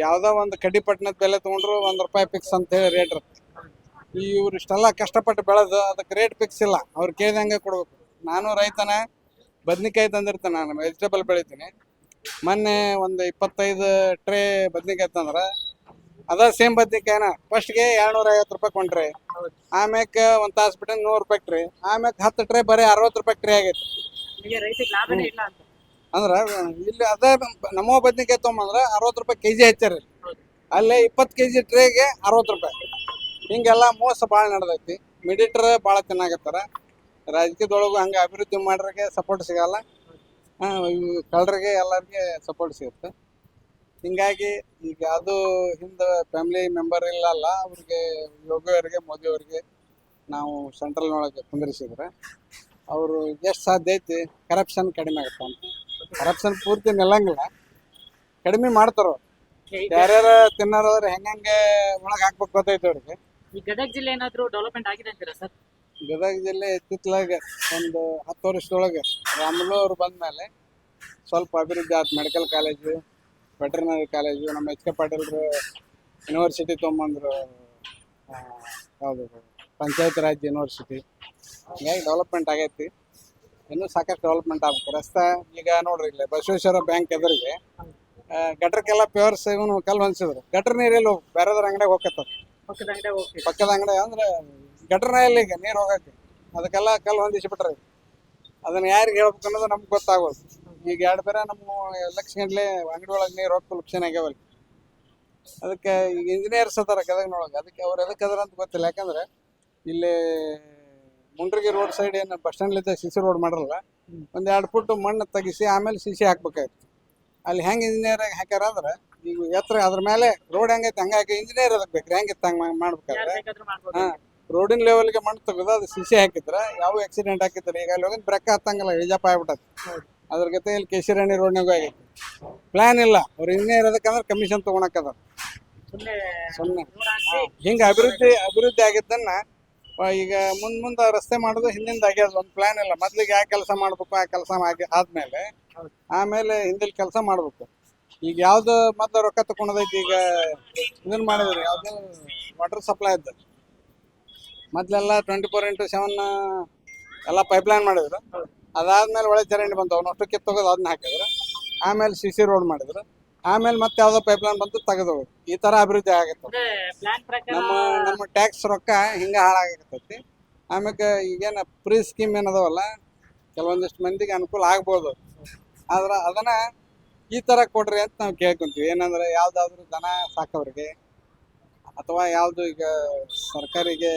ಯಾವುದೋ ಒಂದು ಕಡ್ಡಿ ಪಟ್ಟಣದ ಬೆಲೆ ತೊಗೊಂಡ್ರು ₹1 ಫಿಕ್ಸ್ ಅಂತೇಳಿ ರೇಟ್ ಇರುತ್ತೆ. ಇವ್ರು ಇಷ್ಟೆಲ್ಲ ಕಷ್ಟಪಟ್ಟು ಬೆಳೆದು ಅದಕ್ಕೆ ರೇಟ್ ಫಿಕ್ಸ್ ಇಲ್ಲ, ಅವ್ರು ಕೇಳಿದಂಗೆ ಕೊಡ್ಬೇಕು. ನಾನು ರೈತನ, ಬದ್ನಿಕಾಯಿ ತಂದಿರ್ತೇನೆ, ನಾನು ವೆಜಿಟೇಬಲ್ ಬೆಳಿತೀನಿ. ಮೊನ್ನೆ ಒಂದು 25 ಟ್ರೇ ಬದ್ನಿಕಾಯಿ ತಂದ್ರೆ ಅದ ಸೇಮ್ ಬದ್ನಿಕಾಯಿನ ಫಸ್ಟ್ಗೆ ₹250 ಕೊಂಡ್ರಿ, ಆಮ್ಯಾಕ ಒಂದು ತಾಸು ಬಿಟ್ಟು ₹100 ಟ್ರೇ, ಆಮ್ಯಾಕ 10 ಟ್ರೇ ಬರೀ ₹60 ಟ್ರೇ ಆಗೈತಿ. ರೈತರಿಗೆ ಲಾಭನೇ ಇಲ್ಲ ಅಂತ. ಅಂದ್ರೆ ಇಲ್ಲಿ ಅದ ನಮ್ಮ ಬದ್ನಿಕಾಯಿ ತೊಗೊಂಬಂದ್ರೆ ₹60 ಕೆಜಿ ಹೆಚ್ಚಾರಿ, ಅಲ್ಲೇ 20 ಕೆಜಿ ಟ್ರೇಗೆ ₹60. ಹಿಂಗೆಲ್ಲ ಮೋಸ ಭಾಳ ನಡೆದೈತಿ. ಮಿಡಿಟ್ರ್ ಭಾಳ ತಿನ್ನಾಕತ್ತಾರ. ರಾಜಕೀಯದೊಳಗು ಹಂಗೆ ಅಭಿವೃದ್ಧಿ ಮಾಡೋರಿಗೆ ಸಪೋರ್ಟ್ ಸಿಗಲ್ಲ, ಕಳ್ಳರಿಗೆ ಎಲ್ಲರಿಗೆ ಸಪೋರ್ಟ್ ಸಿಗುತ್ತೆ. ಹಿಂಗಾಗಿ ಈಗ ಅದು ಹಿಂದೆ ಫ್ಯಾಮಿಲಿ ಮೆಂಬರ್ ಇಲ್ಲಲ್ಲ, ಅವ್ರಿಗೆ ಯೋಗಿ ಅವರಿಗೆ, ಮೋದಿ ಅವರಿಗೆ ನಾವು ಸೆಂಟ್ರಲ್ನೊಳಗೆ ಕುಂದಿರಿಸಿದ್ರೆ ಅವರು ಎಷ್ಟು ಸಾಧ್ಯ ಐತಿ ಕರಪ್ಷನ್ ಕಡಿಮೆ ಆಗುತ್ತೆ ಅಂತ. ಕರಪ್ಷನ್ ಪೂರ್ತಿ ನಿಲ್ಲಂಗಿಲ್ಲ, ಕಡಿಮೆ ಮಾಡ್ತಾರ. ಯಾರ್ಯಾರ ತಿನ್ನಾರಾದ್ರೆ ಹೆಂಗೆ ಒಳಗೆ ಹಾಕ್ಬೇಕು ಗೊತ್ತೈತೆ ಅವ್ರಿಗೆ. ಈ ಗದಗ ಜಿಲ್ಲೆ ಏನಾದ್ರು ಡೆವಲಪ್ಮೆಂಟ್ ಆಗಿದೆ ಅಂತೀರಾ ಸರ್? ಗದಗ ಜಿಲ್ಲೆ ಇತ್ತಿತ್ತಲಾಗ ಒಂದು 10 ವರ್ಷದೊಳಗೆ ರಾಮುಲು ಅವ್ರು ಬಂದಮೇಲೆ ಸ್ವಲ್ಪ ಅಭಿವೃದ್ಧಿ ಆಯ್ತು. ಮೆಡಿಕಲ್ ಕಾಲೇಜು, ವೆಟರ್ನರಿ ಕಾಲೇಜು, ನಮ್ಮ H.K. ಪಾಟೀಲ್ರು ಯೂನಿವರ್ಸಿಟಿ ತೊಗೊಂಬಂದ್ರು, ಯಾವುದು ಪಂಚಾಯತ್ ರಾಜ್ ಯೂನಿವರ್ಸಿಟಿ. ಹೀಗಾಗಿ ಡೆವಲಪ್ಮೆಂಟ್ ಆಗೈತಿ. ಇನ್ನೂ ಸಾಕಷ್ಟು ಡೆವಲಪ್ಮೆಂಟ್ ಆಗ್ಬೇಕು. ರಸ್ತೆ ಈಗ ನೋಡ್ರಿ, ಇಲ್ಲಿ ಬಸವೇಶ್ವರ ಬ್ಯಾಂಕ್ ಎದುರಿಗೆ ಗಟ್ರಕ್ಕೆಲ್ಲ ಪ್ಯೂರ್ಸ್ ಇವನು ಕಲ್ಲು ಹೊಂದಿಸಿದ್ರು. ಗಟ್ರ ನೀರಲ್ಲಿ ಹೋಗಿ ಬೇರೆದ್ರ ಅಂಗಡಿಗೆ ಹೋಗತ್ತದ, ಪಕ್ಕದ ಅಂಗಡಿ ಅಂದ್ರೆ ಗಟ್ರನ ಇಲ್ಲಿ ಈಗ ನೀರು ಹೋಗಕ್ಕೆ ಅದಕ್ಕೆಲ್ಲ ಕಲ್ಲು ಹೊಂದಿಸಿಬಿಟ್ರಿ. ಅದನ್ನ ಯಾರಿಗೆ ಹೇಳ್ಬೇಕು ಅನ್ನೋದು ನಮ್ಗೆ ಗೊತ್ತಾಗೋದು. ಈಗ 2 ಬೇರೆ ನಮ್ಮ ಲಕ್ಷ ಗಂಟ್ಲೆ ಅಂಗಡಿ ಒಳಗೆ ನೀರು ಹೋಗಿ ಕುಲುಪ್ಷನ್ ಆಗ್ಯಾವಲ್ಲಿ. ಅದಕ್ಕೆ ಈಗ ಇಂಜಿನಿಯರ್ಸ್ ಅದಾರ ಗದಗ್ನೊಳಗೆ, ಅದಕ್ಕೆ ಅವ್ರು ಎದಕ್ಕೆ ಅದಾರ ಅಂತ ಗೊತ್ತಿಲ್ಲ. ಯಾಕಂದ್ರೆ ಇಲ್ಲಿ ಮುಂಡ್ರಿಗಿ ರೋಡ್ ಸೈಡ್ ಏನು ಬಸ್ ಸ್ಟ್ಯಾಂಡ್ಲಿದ್ದ ಸಿಸಿ ರೋಡ್ ಮಾಡಲ್ಲ, ಒಂದು 2 ಫುಟ್ ಮಣ್ಣು ತೆಗಿಸಿ ಆಮೇಲೆ ಸಿಸಿ ಹಾಕ್ಬೇಕಾಯ್ತು. ಅಲ್ಲಿ ಹೆಂಗೆ ಇಂಜಿನಿಯರ್ ಹಾಕ್ಯಾರ ಅಂದ್ರೆ ಈಗ ಎತ್ತರ ಅದ್ರ ಮೇಲೆ ರೋಡ್ ಹೆಂಗೈತೆ ಹಂಗಾಗಿ ಇಂಜಿನಿಯರ್ ಅದಕ್ಕೆ ಬೇಕ್ರಿ, ಹೆಂಗಿತ್ತು ಹಂಗೆ ಮಾಡ್ಬೇಕಾದ್ರೆ ರೋಡಿನ ಲೆವೆಲ್ಗೆ ಮಣ್ಣು ತೆಗೆದು ಅದು ಸಿಸಿ ಹಾಕಿದ್ರೆ ಯಾವ ಆಕ್ಸಿಡೆಂಟ್ ಹಾಕಿದ್ರೆ ಈಗ ಅಲ್ಲಿ ಹೋಗಿ ಬ್ರೇಕ್ ಹತ್ತಂಗಲ್ಲ, ಇಜಾಪ ಆಗ್ಬಿಟ್ಟದ. ಅದ್ರ ಜೊತೆ ಇಲ್ಲಿ ಕೇಶಿರಾಣಿ ರೋಡ್ನಾಗೂ ಆಗೈತಿ. ಪ್ಲಾನ್ ಇಲ್ಲ, ಅವ್ರು ಇಂಜಿನಿಯರ್ ಅದಕ್ಕಂದ್ರೆ ಕಮಿಷನ್ ತೊಗೊಳಕದ ಸುಮ್ಮನೆ. ಹಿಂಗೆ ಅಭಿವೃದ್ಧಿ ಆಗಿದ್ದನ್ನ ಈಗ ಮುಂದೆ ರಸ್ತೆ ಮಾಡೋದು ಹಿಂದಿಂದ ಆಗ್ಯದ. ಒಂದು ಪ್ಲಾನ್ ಇಲ್ಲ, ಮೊದ್ಲಿಗೆ ಯಾವ ಕೆಲಸ ಮಾಡ್ಬೇಕು ಆ ಕೆಲಸ ಆದ್ಮೇಲೆ ಆಮೇಲೆ ಹಿಂದಿಲ್ ಕೆಲಸ ಮಾಡ್ಬೇಕು. ಈಗ ಯಾವ್ದು ಮೊದ್ಲು ರೊಕ್ಕ ತಗೊಂಡದೈತಿ, ಈಗ ಇದನ್ನ ಮಾಡಿದ್ರು ಯಾವ್ದು ವಾಟರ್ ಸಪ್ಲೈ ಇದ್ದ ಮೊದ್ಲೆಲ್ಲ 24x7 ಎಲ್ಲ ಪೈಪ್ಲೈನ್ ಮಾಡಿದ್ರು. ಅದಾದ್ಮೇಲೆ ಒಳ್ಳೆ ಚರಂಡಿ ಬಂತು, ಅವ್ನು ಅಷ್ಟು ಕಿತ್ತೋಗೋದು ಅದನ್ನ ಹಾಕಿದ್ರು. ಆಮೇಲೆ CC ರೋಡ್ ಮಾಡಿದ್ರು. ಆಮೇಲೆ ಮತ್ತೆ ಯಾವ್ದೋ ಪೈಪ್ಲೈನ್ ಬಂತು ತೆಗೆದು. ಈ ತರ ಅಭಿವೃದ್ಧಿ ಆಗತ್ತೆ. ನಮ್ಮ ಟ್ಯಾಕ್ಸ್ ರೊಕ್ಕ ಹಿಂಗ ಹಾಳಾಗತೈತಿ. ಆಮ್ಯಾಗ ಈಗೇನ ಫ್ರೀ ಸ್ಕೀಮ್ ಏನದವಲ್ಲ, ಕೆಲವೊಂದಿಷ್ಟು ಮಂದಿಗೆ ಅನುಕೂಲ ಆಗ್ಬೋದು. ಆದ್ರೆ ಅದನ್ನ ಈ ತರ ಕೊಡ್ರಿ ಅಂತ ನಾವು ಕೇಳ್ಕೊಂತೀವಿ. ಏನಂದ್ರೆ ಯಾವ್ದಾದ್ರು ದನ ಸಾಕೋರಿಗೆ ಅಥವಾ ಯಾವ್ದು ಈಗ ಸರ್ಕಾರಿಗೆ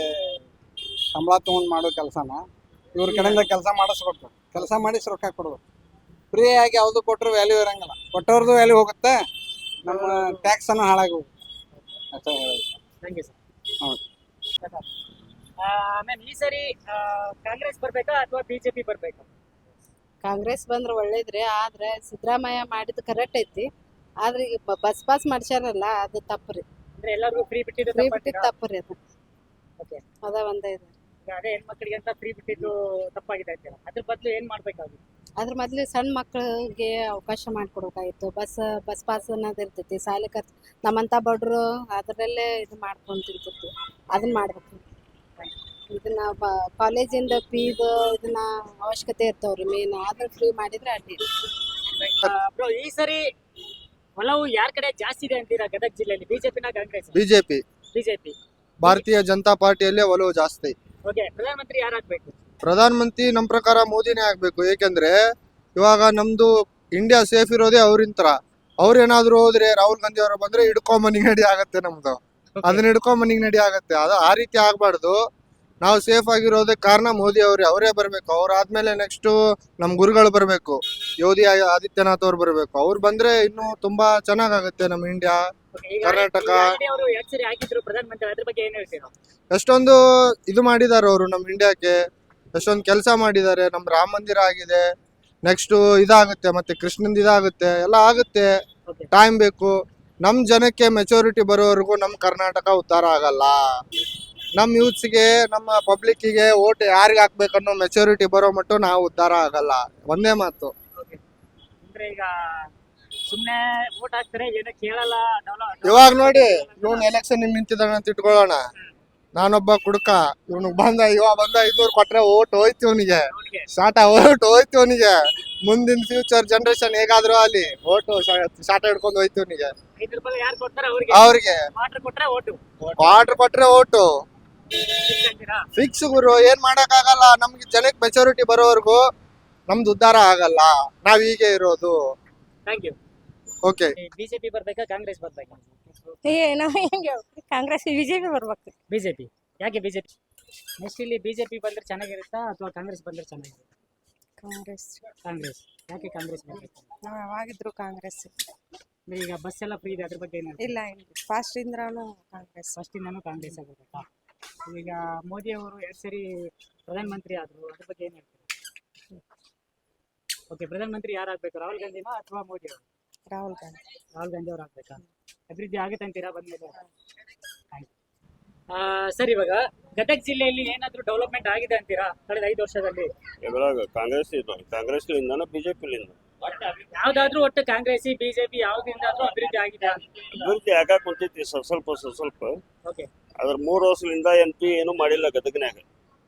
ಸಂಬಳ ತಗೊಂಡು ಮಾಡೋ ಕೆಲಸನ ಇವ್ರ ಕಡೆಯಿಂದ ಕೆಲಸ ಮಾಡಿಸ್ಬೇಕು, ಕೆಲಸ ಮಾಡಿಸಿ ರೊಕ್ಕ ಕೊಡ್ಬೇಕು. ಫ್ರೀ ಆಗಿ ಯಾವ್ದು ಕೊಟ್ಟರು ವ್ಯಾಲ್ಯೂ ಇರಂಗಿಲ್ಲ, ಕೊಟ್ಟವ್ರದ್ದು ವ್ಯಾಲ್ಯೂ ಹೋಗುತ್ತೆ, ನಮ್ಮ ಟ್ಯಾಕ್ಸ್ ಅನ್ನು ಹಾಳಾಗಿ ಹೋಗುತ್ತೆ ಅಷ್ಟೇ ಹೇಳೋದು. ಹೌದು. ಈ ಸರಿ ಕಾಂಗ್ರೆಸ್ ಬರ್ಬೇಕಾ ಅಥವಾ ಬಿಜೆಪಿ ಬರ್ಬೇಕಾ? ಕಾಂಗ್ರೆಸ್ ಬಂದ್ರೆ ಒಳ್ಳೇದ್ರಿ, ಆದ್ರೆ ಸಿದ್ದರಾಮಯ್ಯ ಮಾಡಿದ್ದು ಕರೆಕ್ಟ್ ಐತಿ. ಆದ್ರೆ ಈಗ ಬಸ್ ಪಾಸ್ ಮಾಡ್ಸ್ಯಾರಲ್ಲ ಅದು ತಪ್ಪ್ರಿ. ಅಂದ್ರೆ ಎಲ್ಲರಿಗೂ ಫ್ರೀ ಬಿಟ್ಟಿದ್ದು ಫ್ರೀ ಬಿಟ್ಟಿದ್ದು ತಪ್ಪ್ರಿ ಅದು. ಓಕೆ, ಅದ ಒಂದೇ ಇದೆ. ಅದೇ ಹೆಣ್ಮಕ್ಳಿಗೆ ಅಂತ ಫ್ರೀ ಬಿಟ್ಟಿದ್ದು ತಪ್ಪಾಗಿದೆ ಅಂತೀರ. ಅದ್ರ ಬದಲು ಏನ್ ಮಾಡ್ಬೇಕಾಗಿತ್ತು? ಅದ್ರ ಮೊದ್ಲು ಸಣ್ಣ ಮಕ್ಕಳಿಗೆ ಅವಕಾಶ ಮಾಡಿಕೊಡ್ಬೇಕಾಗಿತ್ತು. ಬಸ್ ಪಾಸ್ ಅನ್ನೋದು ಇರ್ತೈತಿ, ಶಾಲೆ ಖರ್ಚು ನಮ್ಮಂತ ಬಡ್ರು ಅದರಲ್ಲೇ ಇದು ಮಾಡ್ಕೊಂಡು ತಿಂತಿರ್ತೀವಿ, ಅದನ್ನ ಮಾಡ್ಬೇಕು. ಇದನ್ನ ಕಾಲೇಜಿಂದ ಫೀದು ಇದನ್ನ ಅವಶ್ಯಕತೆ ಇರ್ತಾವ್ರಿ ಮೇನ್, ಆದ್ರೆ ಫ್ರೀ ಮಾಡಿದ್ರೆ ಅಡ್ಡಿ. ಬ್ರೋ, ಈ ಸರಿ ಒಲವು ಯಾರ ಕಡೆ ಜಾಸ್ತಿ ಇದೆ ಅಂತೀರಾ ಗದಗ ಜಿಲ್ಲೆಯಲ್ಲಿ? ಬಿಜೆಪಿನ ಕಾಂಗ್ರೆಸ್? ಬಿಜೆಪಿ. ಭಾರತೀಯ ಜನತಾ ಪಾರ್ಟಿಯಲ್ಲೇ ಒಲವು ಜಾಸ್ತಿ. ಓಕೆ, ಪ್ರಧಾನಮಂತ್ರಿ ಯಾರಾಗಬೇಕು? ಪ್ರಧಾನಮಂತ್ರಿ ನಮ್ಮ ಪ್ರಕಾರ ಮೋದಿನೇ ಆಗ್ಬೇಕು. ಏಕೆಂದ್ರೆ ಇವಾಗ ನಮ್ದು ಇಂಡಿಯಾ ಸೇಫ್ ಇರೋದೇ ಅವ್ರಿಂತರ. ಅವ್ರೇನಾದ್ರು ಹೋದ್ರೆ ರಾಹುಲ್ ಗಾಂಧಿ ಅವರು ಬಂದ್ರೆ ಹಿಡ್ಕೊಂಬನಿ ಗಡಿ ಆಗತ್ತೆ ನಮ್ದು. ಅದನ್ನ ಹಿಡ್ಕೊಂಡ್ ಮನಿಗ್ ನಡಿ ಆಗತ್ತೆ. ಅದು ಆ ರೀತಿ ಆಗ್ಬಾರ್ದು. ನಾವು ಸೇಫ್ ಆಗಿರೋದಕ್ಕೆ ಕಾರಣ ಮೋದಿ ಅವರೇ ಬರ್ಬೇಕು. ಅವ್ರಾದ್ಮೇಲೆ ನೆಕ್ಸ್ಟ್ ನಮ್ ಗುರುಗಳು ಬರ್ಬೇಕು, ಯೋಗಿ ಆದಿತ್ಯನಾಥ್ ಅವ್ರು ಬರ್ಬೇಕು. ಅವ್ರು ಬಂದ್ರೆ ಇನ್ನು ತುಂಬಾ ಚೆನ್ನಾಗಾಗತ್ತೆ ನಮ್ಮ ಇಂಡಿಯಾ, ಕರ್ನಾಟಕ. ಅವರು 2 ಸರಿ ಆಗಿದ್ರು ಪ್ರಧಾನಮಂತ್ರಿ, ಅದ್ರ ಬಗ್ಗೆ ಏನ್ ಹೇಳ್ತೀರಾ? ಎಷ್ಟೊಂದು ಇದು ಮಾಡಿದಾರೆ ಅವರು ನಮ್ಮ ಇಂಡಿಯಾಕ್ಕೆ, ಎಷ್ಟೊಂದು ಕೆಲಸ ಮಾಡಿದ್ದಾರೆ. ನಮ್ ರಾಮ ಮಂದಿರ ಆಗಿದೆ, ನೆಕ್ಸ್ಟ್ ಇದಾಗುತ್ತೆ, ಮತ್ತೆ ಕೃಷ್ಣಂದ್ ಇದಾಗುತ್ತೆ, ಎಲ್ಲ ಆಗುತ್ತೆ. Okay. ಟೈಮ್ ಬೇಕು. ನಮ್ ಜನಕ್ಕೆ ಮೆಚುರಿಟಿ ಬರೋವರೆಗೂ ನಮ್ ಕರ್ನಾಟಕ ಉದ್ಧಾರ ಆಗಲ್ಲ. ನಮ್ ಯೂತ್ಸ್ಗೆ, ನಮ್ಮ ಪಬ್ಲಿಕ್ಕಿಗೆ ಓಟ್ ಯಾರಿಗೆ ಹಾಕ್ಬೇಕನ್ನೋ ಮೆಚುರಿಟಿ ಬರೋ ಮಟ್ಟ ನಾವು ಉದ್ಧಾರ ಆಗಲ್ಲ. ಒಂದೇ ಮಾತು. ಅಂದ್ರೆ ಈಗ ಸುಮ್ನೆ ವೋಟ್ ಹಾಕ್ತಾರೆ, ಏನೋ ಕೇಳಲ್ಲ. ಇವಾಗ ನೋಡಿ, ಇವನು ಎಲೆಕ್ಷನ್ ನಿಂತಿದ್ದಾನೆ ಅಂತ ಇಟ್ಕೊಳ್ಳೋಣ. ನಾನೊಬ್ಬ ಕುಡುಕ, ಇವ ಬಂದ 500 ಕೊಟ್ರೆ ಓಟ್ ಹೋಯ್ತು ಇವನಿಗೆ, ಶಾಟ ಓಟ್ ಹೋಯ್ತು ಇವನಿಗೆ. ಮುಂದಿನ ಫ್ಯೂಚರ್ ಜನರೇಷನ್ ಹೇಗಾದ್ರೂ ಅಲ್ಲಿ ಓಟ್ ಶಾಟ ಹಿಡ್ಕೊಂಡು ಹೋಯ್ತು ಇವನಿಗೆ. 5 ರೂಪಾಯಿ ಯಾರು ಕೊಡ್ತಾರೆ ಅವ್ರಿಗೆ ವಾಟರ್ ಕೊಟ್ರೆ ಓಟು ವಾಟರ್ ಕೊಟ್ರೆ ಓಟು ಅಂತೀರಾ? ಫಿಕ್ಸ್ ಗುರು. ಏನ್ ಮಾಡಕ್ ಆಗಲ್ಲ. ನಮ್ಗೆ ಜನಕ್ಕೆ ಮೆಚುರಿಟಿ ಬರೋವರೆಗೂ ನಮ್ದು ಉದ್ಧಾರ ಆಗಲ್ಲ. ನಾವ್ ಹೀಗೆ ಇರೋದು. Thank you. ಓಕೆ. ಬಿಜೆಪಿ ಬರ್ಬೇಕಾ ಕಾಂಗ್ರೆಸ್ ಬರ್ಬೇಕಾ? ನಾವು ಹೆಂಗೆ ಕಾಂಗ್ರೆಸ್ ಬಿಜೆಪಿ ಬರ್ಬೇಕು. ಬಿಜೆಪಿ. ಯಾಕೆ ಬಿಜೆಪಿ? ನೆಕ್ಸ್ಟ್ ಇಲ್ಲಿ ಬಿಜೆಪಿ ಬಂದ್ರೆ ಚೆನ್ನಾಗಿರುತ್ತಾ ಅಥವಾ ಕಾಂಗ್ರೆಸ್ ಬಂದ್ರೆ ಚೆನ್ನಾಗಿರುತ್ತಾ? ಕಾಂಗ್ರೆಸ್. ಕಾಂಗ್ರೆಸ್. ಯಾಕೆ ಕಾಂಗ್ರೆಸ್ ಬರ್ಬೇಕು? ನಾವು ಯಾವಾಗಿದ್ರು ಕಾಂಗ್ರೆಸ್. ಅಂದ್ರೆ ಈಗ ಬಸ್ ಎಲ್ಲ ಫ್ರೀ ಇದೆ, ಅದ್ರ ಬಗ್ಗೆ ಏನು? ಇಲ್ಲ, ಫಾಸ್ಟ್ ಇಂದ್ರಾನು ಕಾಂಗ್ರೆಸ್. ಫಸ್ಟ್ ಇಂದಾನು ಕಾಂಗ್ರೆಸ್ ಆಗಬೇಕಾ? ಈಗ ಮೋದಿ ಅವರು 2 ಸರಿ ಪ್ರಧಾನಮಂತ್ರಿ ಆದ್ರು, ಅದ್ರ ಬಗ್ಗೆ ಏನ್ ಹೇಳ್ತೀರಾ? ಓಕೆ, ಪ್ರಧಾನಮಂತ್ರಿ ಯಾರು ಆಗ್ಬೇಕು, ರಾಹುಲ್ ಗಾಂಧಿನಾ ಅಥವಾ ಮೋದಿ ಅವರು? ರಾಹುಲ್ ಗಾಂಧಿ. ರಾಹುಲ್ ಗಾಂಧಿ ಅವ್ರು ಆಗ್ಬೇಕಾ? ಅಭಿವೃದ್ಧಿ ಆಗುತ್ತೆ ಅಂತೀರಾ ಬಂದ್ಮೇಲೆ? ಸರ್, ಇವಾಗ ಗದಗ ಜಿಲ್ಲೆಯಲ್ಲಿ ಏನಾದ್ರು ಡೆವಲಪ್ಮೆಂಟ್ ಆಗಿದೆ ಅಂತೀರಾ ಕಳೆದ 5 ವರ್ಷದಲ್ಲಿ? ಕಾಂಗ್ರೆಸ್ ಬಿಜೆಪಿ ಯಾವ್ದಾದ್ರು ಒಟ್ಟು ಕಾಂಗ್ರೆಸ್ ಬಿಜೆಪಿ ಯಾವ್ದಿಂದಾದ್ರೂ ಅಭಿವೃದ್ಧಿ ಆಗಿದೆ? ಅಭಿವೃದ್ಧಿ ಆಗಾಕ ಕುಂತೈತಿ ಸ್ವಲ್ಪ. ಓಕೆ. ಅದ್ರ 3 ವರ್ಷದಿಂದ MP ಏನು ಮಾಡಿಲ್ಲ ಗದಗನ್ಯಾಗ.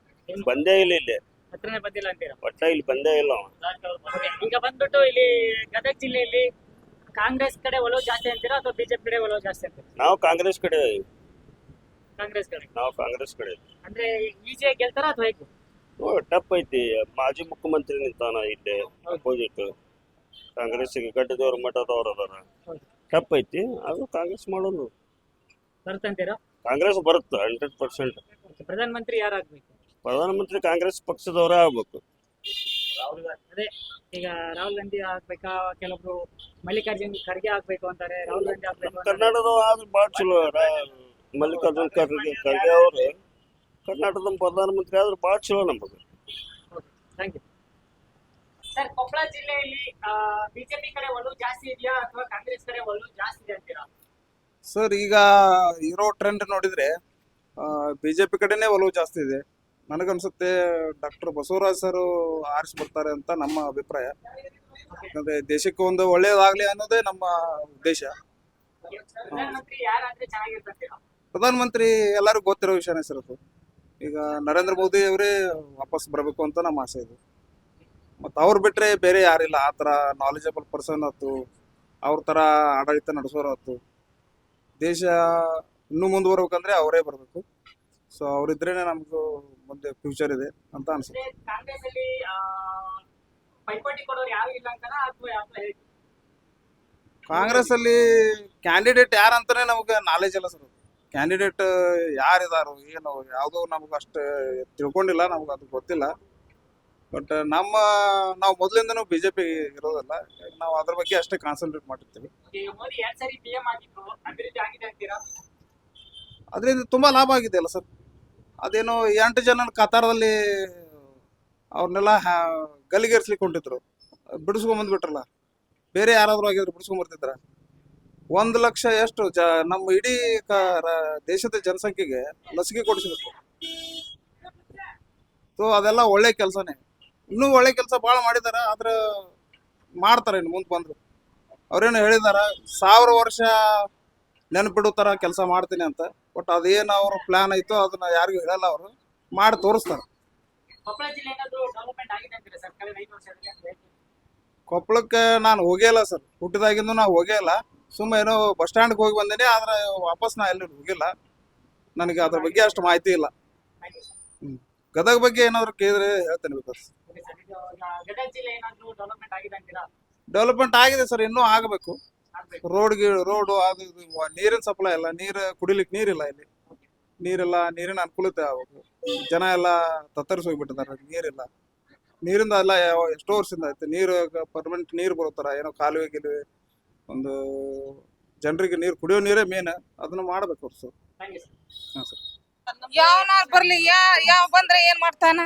ಬಂದೇ ಇಲ್ಲ ಇಲ್ಲಿ, ಹತ್ರನೇ ಬಂದಿಲ್ಲ ಅಂತೀರಾ? ಒಟ್ಟ ಇಲ್ಲಿ ಬಂದೇ ಇಲ್ಲ ಅವ. Okay, ಈಗ ಬಂದ್ಬಿಟ್ಟು ಇಲ್ಲಿ ಗದಗ ಜಿಲ್ಲೆಯಲ್ಲಿ ಕಾಂಗ್ರೆಸ್ ಕಡೆ ಒಲವು ಜಾಸ್ತಿ ಅಂತೀರಾ ಅಥವಾ ಬಿಜೆಪಿ ಕಡೆ ಒಲವು ಜಾಸ್ತಿ ಅಂತೀರಾ? ನಾವು ಕಾಂಗ್ರೆಸ್ ಕಡೆ ಕಾಂಗ್ರೆಸ್ ಕಡೆ. ಅಂದ್ರೆ ಈಜಿಯಾಗಿ ಗೆಲ್ತಾರ ಅಥವಾ ಹೇಗೆ? ಟಪ್ ಐತಿ. ಮಾಜಿ ಮುಖ್ಯಮಂತ್ರಿ ನಿಂತಾನ ಇಲ್ಲಿ ಅಪೋಸಿಟ್. ಕಾಂಗ್ರೆಸ್ಗೆ ಗಡ್ಡದವ್ರ ಮಠದವ್ರ ಅದಾರ. ಟಪ್ ಐತಿ. ಅದು ಕಾಂಗ್ರೆಸ್ ಮಾಡೋದು ಬರ್ತಂತೀರಾ? ಕಾಂಗ್ರೆಸ್ ಬರುತ್ತೆ 100%. ಪ್ರಧಾನಮಂತ್ರಿ ಯಾರಾಗ್ಬೇಕು? ಪ್ರಧಾನಮಂತ್ರಿ ಕಾಂಗ್ರೆಸ್ ಪಕ್ಷದವರೇ ಆಗ್ಬೇಕು. ಅದೇ ಈಗ ರಾಹುಲ್ ಗಾಂಧಿ ಆಗ್ಬೇಕಾ? ಕೆಲವೊಬ್ರು ಮಲ್ಲಿಕಾರ್ಜುನ್ ಖರ್ಗೆ ಆಗ್ಬೇಕು ಅಂತಾರೆ, ರಾಹುಲ್ ಗಾಂಧಿ ಆಗ್ಬೇಕು. ಕರ್ನಾಟಕದ ಆದ್ರೆ ಭಾಳ ಚಲೋ. ಮಲ್ಲಿಕಾರ್ಜುನ್ ಖರ್ಗೆ ಅವರು ಕರ್ನಾಟಕದ ಪ್ರಧಾನಮಂತ್ರಿ ಆದ್ರೆ ಭಾಳ ಚಲೋ ನಮಗೆ. Thank you sir. ಕೊಪ್ಪಳ ಜಿಲ್ಲೆಯಲ್ಲಿ ಬಿಜೆಪಿ ಕಡೆ ಒಲವು ಜಾಸ್ತಿ ಇದೆಯಾ ಅಥವಾ ಕಾಂಗ್ರೆಸ್ ಕಡೆ ಒಲವು ಜಾಸ್ತಿ ಇದೆ ಅಂತೀರಾ? ಸರ್, ಈಗ ಇರೋ ಟ್ರೆಂಡ್ ನೋಡಿದ್ರೆ ಬಿಜೆಪಿ ಕಡೆನೇ ಒಲವು ಜಾಸ್ತಿ ಇದೆ. ನನಗನ್ಸುತ್ತೆ ಡಾಕ್ಟರ್ ಬಸವರಾಜ್ ಸರ್ ಆರಿಸಿ ಬರ್ತಾರೆ ಅಂತ ನಮ್ಮ ಅಭಿಪ್ರಾಯ. ಯಾಕಂದ್ರೆ ದೇಶಕ್ಕೆ ಒಂದು ಒಳ್ಳೆಯದಾಗ್ಲಿ ಅನ್ನೋದೇ ನಮ್ಮ ಉದ್ದೇಶ. ಪ್ರಧಾನಮಂತ್ರಿ ಯಾರಾದ್ರೆ ಚೆನ್ನಾಗಿರ್ತಂತೀರಾ? ಪ್ರಧಾನಮಂತ್ರಿ ಎಲ್ಲರಿಗೂ ಗೊತ್ತಿರೋ ವಿಷಯನೇ ಸರ್ ಅದು. ಈಗ ನರೇಂದ್ರ ಮೋದಿ ಅವರೇ ವಾಪಸ್ ಬರಬೇಕು ಅಂತ ನಮ್ಮ ಆಸೆ ಇದೆ. ಮತ್ತು ಅವ್ರು ಬಿಟ್ಟರೆ ಬೇರೆ ಯಾರಿಲ್ಲ ಆ ಥರ ನಾಲೆಜಬಲ್ ಪರ್ಸನ್ ಆಯ್ತು, ಅವ್ರ ಥರ ಆಡಳಿತ ನಡೆಸೋರು ಆಯ್ತು. ದೇಶ ಇನ್ನೂ ಮುಂದುವರ್ಬೇಕಂದ್ರೆ ಅವರೇ ಬರಬೇಕು. ಸೊ ಅವರಿದ್ರೇ ನಮಗೂ ಮುಂದೆ ಫ್ಯೂಚರ್ ಇದೆ ಅಂತ ಅನ್ಸುತ್ತೆ. ಕಾಂಗ್ರೆಸ್ ಅಲ್ಲಿ ಪೈಪೋಟಿ ಕೊಡೋರು ಯಾರು ಇಲ್ಲ ಅಂತಾರ ಅಥವಾ ಹೇಗೆ? ಕಾಂಗ್ರೆಸ್ ಅಲ್ಲಿ ಕ್ಯಾಂಡಿಡೇಟ್ ಯಾರಂತಾನೆ ನಮಗೆ ನಾಲೆಜ್ ಇಲ್ಲ ಸರ್. ಕ್ಯಾಂಡಿಡೇಟ್ ಯಾರಿದಾರು ಏನು ಯಾವುದೋ ನಮ್ಗೆ ಅಷ್ಟು ತಿಳ್ಕೊಂಡಿಲ್ಲ, ನಮ್ಗೆ ಅದು ಗೊತ್ತಿಲ್ಲ. ಬಟ್ ನಾವು ಮೊದಲಿಂದನೂ ಬಿಜೆಪಿ ಇರೋದಲ್ಲ, ನಾವು ಅದ್ರ ಬಗ್ಗೆ ಅಷ್ಟೇ ಕಾನ್ಸಂಟ್ರೇಟ್ ಮಾಡಿರ್ತೀವಿ. ಮೋದಿ 2 ಸರಿ PM ಆಗಿದ್ರು, ಅಭಿವೃದ್ಧಿ ಆಗಿದೆ ಅಂತೀರಾ? ಅದರಿಂದ ತುಂಬಾ ಲಾಭ ಆಗಿದೆ ಅಲ್ಲ ಸರ್. ಅದೇನೋ 8 ಜನ ಕತಾರದಲ್ಲಿ ಅವ್ರನ್ನೆಲ್ಲ ಗಲ್ಲಿಗೇರಿಸ್ಲಿಕ್ಕೆ ಹೊಂಟಿದ್ರು, ಬಿಡಿಸ್ಕೊಂಬಂದ್ಬಿಟ್ರಲ್ಲ. ಬೇರೆ ಯಾರಾದ್ರೂ ಆಗಿದ್ರು ಬಿಡಿಸ್ಕೊಂಬರ್ತಿದ್ರ? 1 ಲಕ್ಷ ಎಷ್ಟು ನಮ್ಮ ಇಡೀ ದೇಶದ ಜನಸಂಖ್ಯೆಗೆ ಲಸಿಕೆ ಕೊಡಿಸ್ಬೇಕು. ಸೊ ಅದೆಲ್ಲ ಒಳ್ಳೆ ಕೆಲಸನೇ. ಇನ್ನೂ ಒಳ್ಳೆ ಕೆಲಸ ಭಾಳ ಮಾಡಿದಾರ. ಆದ್ರೆ ಮಾಡ್ತಾರೆ ಇನ್ನು ಮುಂದೆ ಬಂದ್ರು. ಅವ್ರೇನು ಹೇಳಿದಾರ 1000 ವರ್ಷ ನೆನಪಿಡೋ ಥರ ಕೆಲಸ ಮಾಡ್ತೀನಿ ಅಂತ. ಬಟ್ ಅದೇನು ಅವ್ರ ಪ್ಲಾನ್ ಐತೋ ಅದನ್ನ ಯಾರಿಗೂ ಹೇಳಲ್ಲ. ಅವರು ಮಾಡಿ ತೋರಿಸ್ತಾರೆ. ಕೊಪ್ಪಳ ಜಿಲ್ಲೆ ಏನಾದ್ರು ಡೆವಲಪ್ಮೆಂಟ್ ಆಗಿದೆ ಅಂತೀರಾ ಸರ್ ಕಳೆದ 5 ವರ್ಷದಲ್ಲಿ? ಕೊಪ್ಪಳಕ್ಕೆ ನಾನು ಹೋಗೇ ಇಲ್ಲ ಸರ್. ಹುಟ್ಟಿದಾಗಿಂದ ನಾವು ಹೋಗೇ ಇಲ್ಲ. ಸುಮ್ಮನೆ ಏನೋ ಬಸ್ ಸ್ಟ್ಯಾಂಡ್ಗೆ ಹೋಗಿ ಬಂದೇನೆ, ಆದ್ರೆ ವಾಪಸ್ ನಾ ಎಲ್ಲಿ ಹೋಗಿಲ್ಲ. ನನಗೆ ಅದ್ರ ಬಗ್ಗೆ ಅಷ್ಟು ಮಾಹಿತಿ ಇಲ್ಲ. ಗದಗ ಬಗ್ಗೆ ಏನಾದ್ರು ಕೇಳಿದ್ರೆ ಹೇಳ್ತೇನೆ ಬೇಕಾದ್ರೆ. ಗದಗ ಜಿಲ್ಲೆ ಏನಾದ್ರು ಡೆವಲಪ್ಮೆಂಟ್ ಆಗಿದೆ ಅಂತೀರಾ? ಡೆವಲಪ್ಮೆಂಟ್ ಆಗಿದೆ ಸರ್, ಇನ್ನೂ ಆಗಬೇಕು. ರೋಡು ಅದು ಇದು ನೀರಿನ ಸಪ್ಲೈ ಇಲ್ಲ, ನೀರು ಕುಡಿಲಿಕ್ಕೆ ನೀರಿಲ್ಲ ಇಲ್ಲಿ. ನೀರಿಲ್ಲ, ನೀರಿನ ಅನುಕೂಲತೆ ಆಗಬೇಕು. ಜನ ಎಲ್ಲ ತತ್ತರಿಸಿ ಹೋಗ್ಬಿಟ್ಟಿದ್ದಾರೆ, ನೀರಿಲ್ಲ. ನೀರಿಂದ ಎಲ್ಲ ಎಷ್ಟೋ ವರ್ಷದಿಂದ ಐತೆ, ನೀರು ಪರ್ಮನೆಂಟ್ ನೀರು ಬರುತ್ತಾರ, ಏನೋ ಕಾಲುವೆ ಗಿಲುವೆ ಒಂದು ಜನರಿಗೆ ನೀರು ಕುಡಿಯೋ ನೀರೇ ಮೇನ್, ಅದನ್ನ ಮಾಡ್ಬೇಕು ಅವ್ರು ಸರ್. ಹಾಂ ಸರ್. ಯಾವನ ಬರ್ಲಿ, ಯಾವ ಬಂದ್ರೆ ಏನ್ ಮಾಡ್ತಾನ,